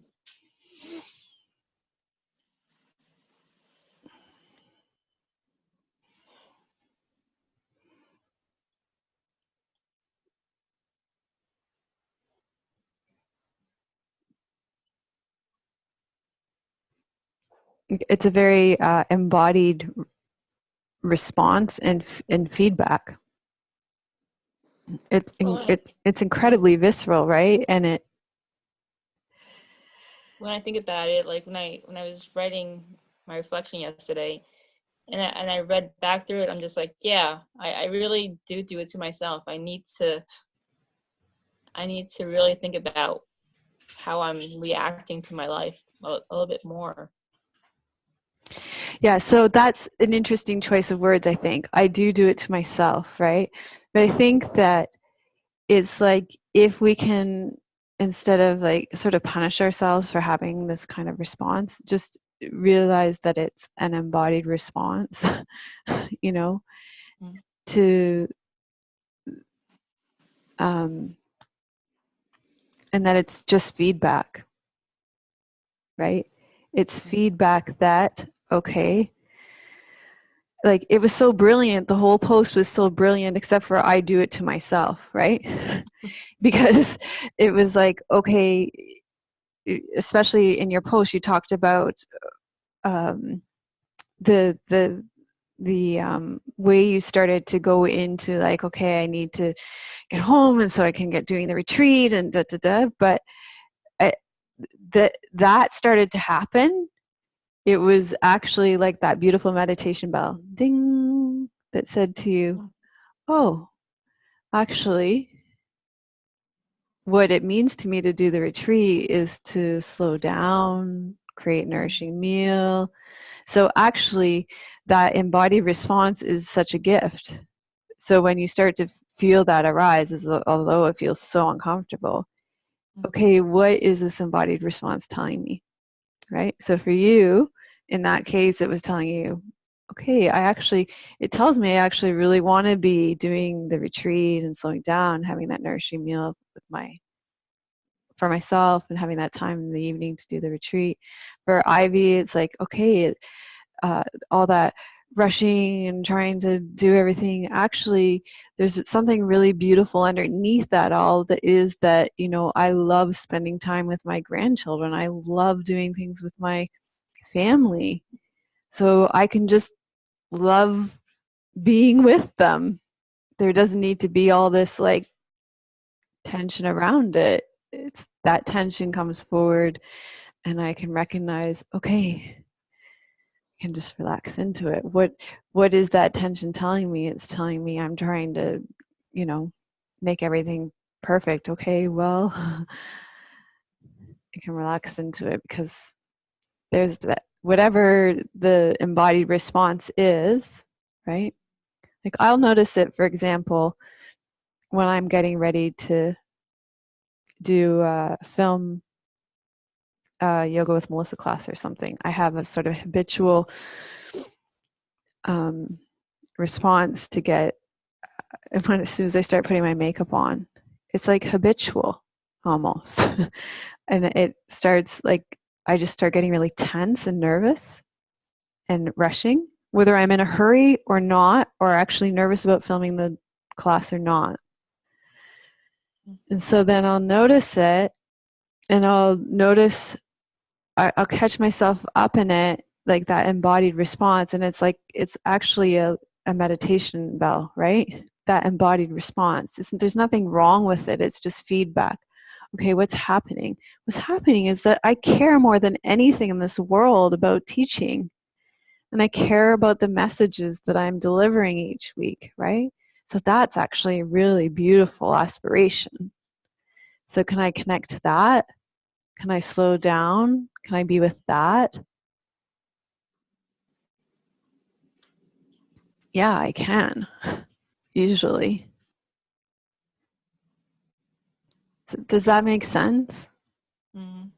Speaker 1: It's a very embodied response and feedback. It's incredibly visceral, right? And
Speaker 5: when I think about it, like when I was writing my reflection yesterday, and I read back through it, I'm just like, yeah, I really do it to myself. I need to really think about how I'm reacting to my life a little bit more.
Speaker 1: Yeah, so that's an interesting choice of words, I think. I do it to myself, right? But I think that it's like if we can, instead of like sort of punish ourselves for having this kind of response, just realize that it's an embodied response,
Speaker 5: Mm.
Speaker 1: to and that it's just feedback, right? It's feedback that, okay, like it was so brilliant, the whole post was so brilliant, except for I do it to myself, right? Because it was like, okay, especially in your post, you talked about the way you started to go into like, okay, I need to get home, and so I can get doing the retreat and but that started to happen it was actually like that beautiful meditation bell, ding, that said to you, oh, actually, what it means to me to do the retreat is to slow down, create a nourishing meal. So actually, that embodied response is such a gift. So when you start to feel that arise, although it feels so uncomfortable, okay, what is this embodied response telling me? Right? So for you, in that case, it was telling you, okay, it tells me I actually really want to be doing the retreat and slowing down, having that nourishing meal for myself and having that time in the evening to do the retreat. For Ivy, it's like, okay, all that rushing and trying to do everything, actually there's something really beautiful underneath that all, that is that, I love spending time with my grandchildren. I love doing things with my family. So I can just love being with them. There doesn't need to be all this like tension around it. It's that tension comes forward and I can recognize, okay, I can just relax into it. What is that tension telling me? It's telling me I'm trying to, make everything perfect. Okay, well, I can relax into it because there's that, whatever the embodied response is, right? Like I'll notice it, for example, when I'm getting ready to do film yoga with Melissa class or something. I have a sort of habitual response to get as soon as I start putting my makeup on. It's like habitual almost. And it starts like I just start getting really tense and nervous and rushing, whether I'm in a hurry or not, or actually nervous about filming the class or not. And so then I'll notice it, and I'll catch myself up in it, like that embodied response. And it's like, it's actually a meditation bell, right? That embodied response. There's nothing wrong with it. It's just feedback. Okay, what's happening? What's happening is that I care more than anything in this world about teaching. And I care about the messages that I'm delivering each week, right? So that's actually a really beautiful aspiration. So can I connect to that? Can I slow down? Can I be with that? Yeah, I can, usually. Does that make sense?
Speaker 5: Mm.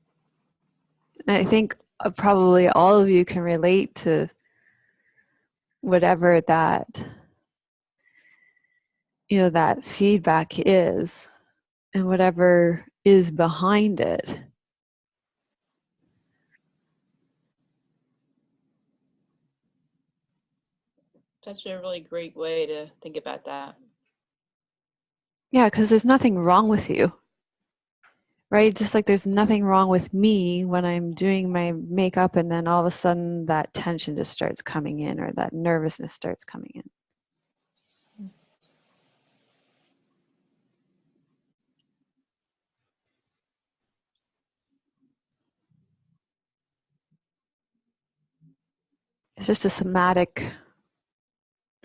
Speaker 1: And I think probably all of you can relate to whatever that, that feedback is and whatever is behind it.
Speaker 5: Such a really great way to think about that.
Speaker 1: Yeah, because there's nothing wrong with you, right? Just like there's nothing wrong with me when I'm doing my makeup and then all of a sudden that tension just starts coming in, or that nervousness starts coming in. It's just a somatic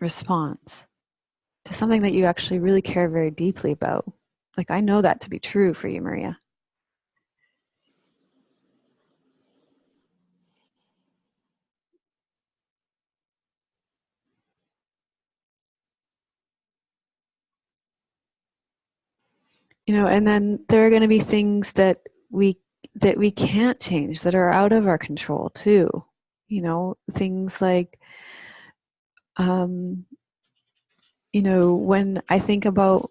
Speaker 1: response to something that you actually really care very deeply about. Like, I know that to be true for you, Maria. And then there are going to be things that we can't change, that are out of our control too. Things like when I think about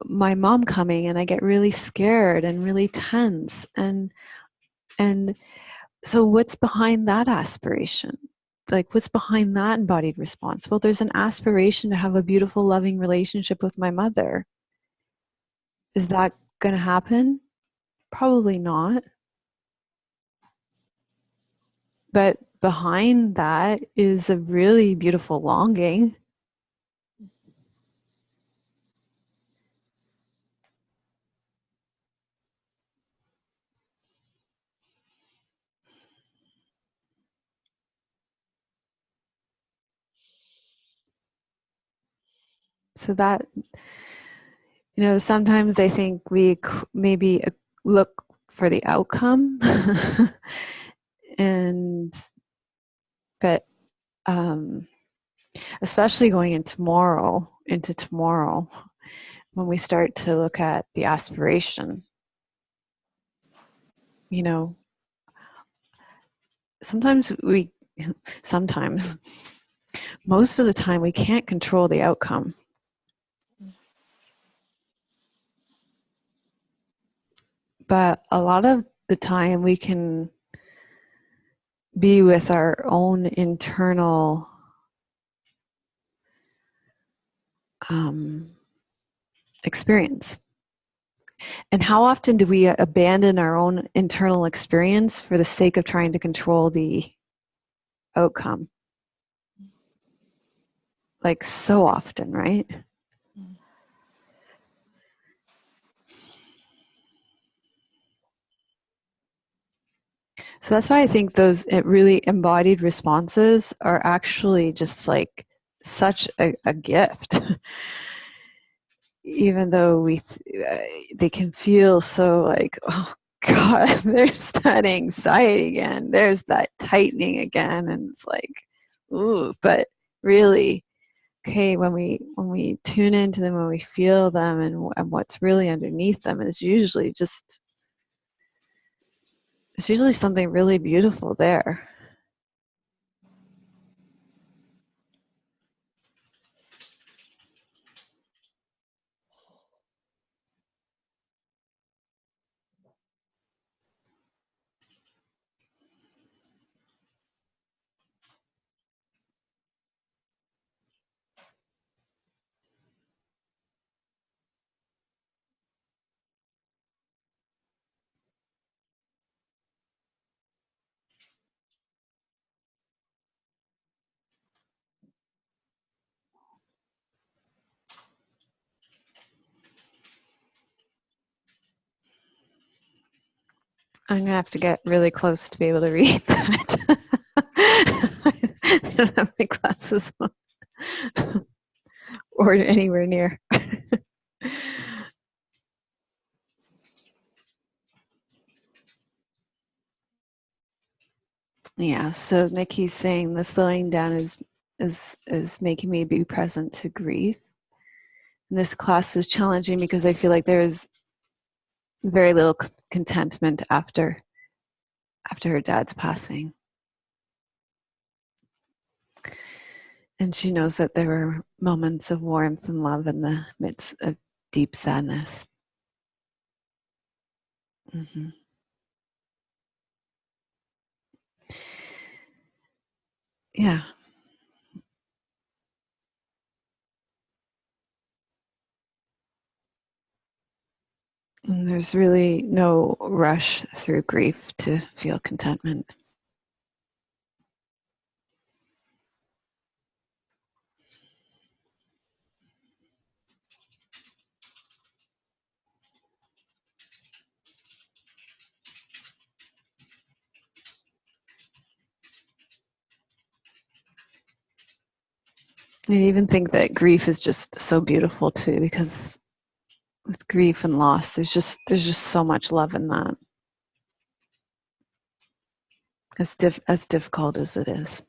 Speaker 1: my mom coming, and I get really scared and really tense, and so what's behind that aspiration? Like, what's behind that embodied response? Well, there's an aspiration to have a beautiful, loving relationship with my mother. Is that going to happen? Probably not. But behind that is a really beautiful longing. So that, sometimes I think we maybe look for the outcome, but especially going into tomorrow, when we start to look at the aspiration, sometimes most of the time we can't control the outcome. But a lot of the time we can be with our own internal experience. And how often do we abandon our own internal experience for the sake of trying to control the outcome? Like so often, right? So that's why I think those really embodied responses are actually just like such a gift. Even though they can feel so like, oh God, there's that anxiety again, there's that tightening again, and it's like, ooh. But really, okay, when we tune into them, when we feel them, and what's really underneath them is usually something really beautiful there. I'm gonna have to get really close to be able to read that. I don't have my glasses on or anywhere near. Yeah, so Nikki's saying the slowing down is making me be present to grief. And this class was challenging because I feel like there is very little contentment after her dad's passing. And she knows that there were moments of warmth and love in the midst of deep sadness. Mm-hmm. Yeah. And there's really no rush through grief to feel contentment. I even think that grief is just so beautiful too, because with grief and loss, there's just so much love in that. As difficult as it is.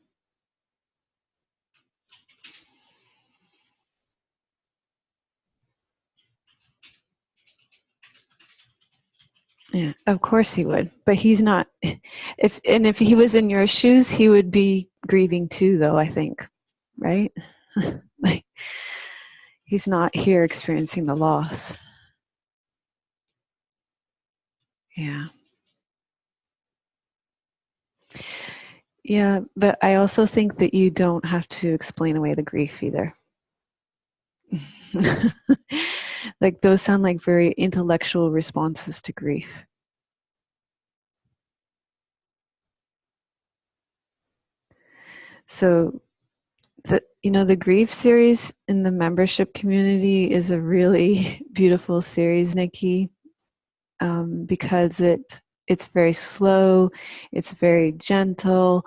Speaker 1: Yeah, of course he would, but he's not. If he was in your shoes, he would be grieving too, though, I think, right? Like, he's not here experiencing the loss. Yeah. Yeah, but I also think that you don't have to explain away the grief either. Like, those sound like very intellectual responses to grief. So the grief series in the membership community is a really beautiful series, Nikki, because it's very slow, it's very gentle,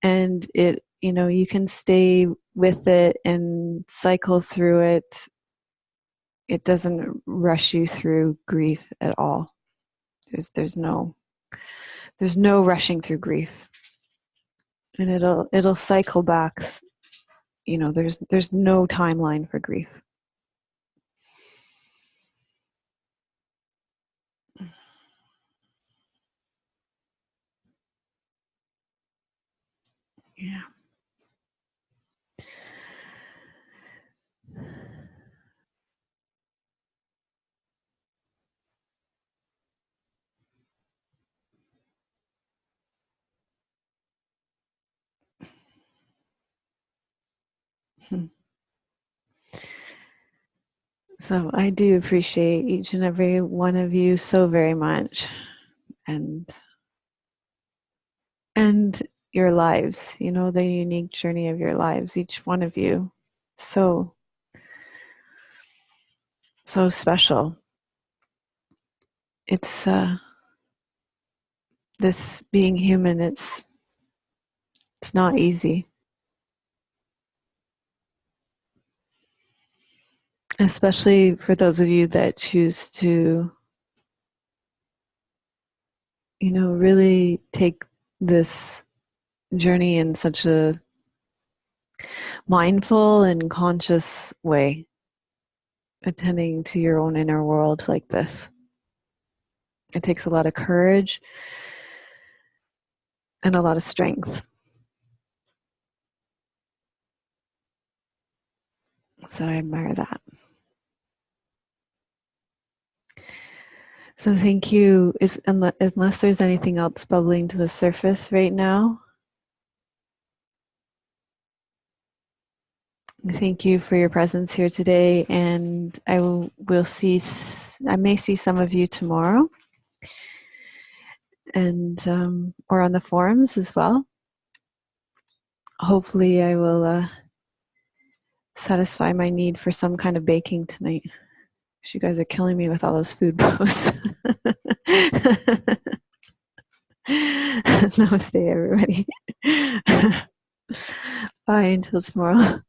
Speaker 1: and you can stay with it and cycle through it it doesn't rush you through grief at all. There's no rushing through grief, and it'll cycle back. You know, there's no timeline for grief. Yeah. So I do appreciate each and every one of you so very much, and your lives, you know, the unique journey of your lives, each one of you, so special. It's this being human, it's not easy, especially for those of you that choose to, you know, really take this journey in such a mindful and conscious way, attending to your own inner world like this. It takes a lot of courage and a lot of strength. So I admire that. So thank you. Unless there's anything else bubbling to the surface right now, thank you for your presence here today, and I may see some of you tomorrow, and or on the forums as well. Hopefully I will satisfy my need for some kind of baking tonight. You guys are killing me with all those food posts. Namaste, everybody. Bye until tomorrow.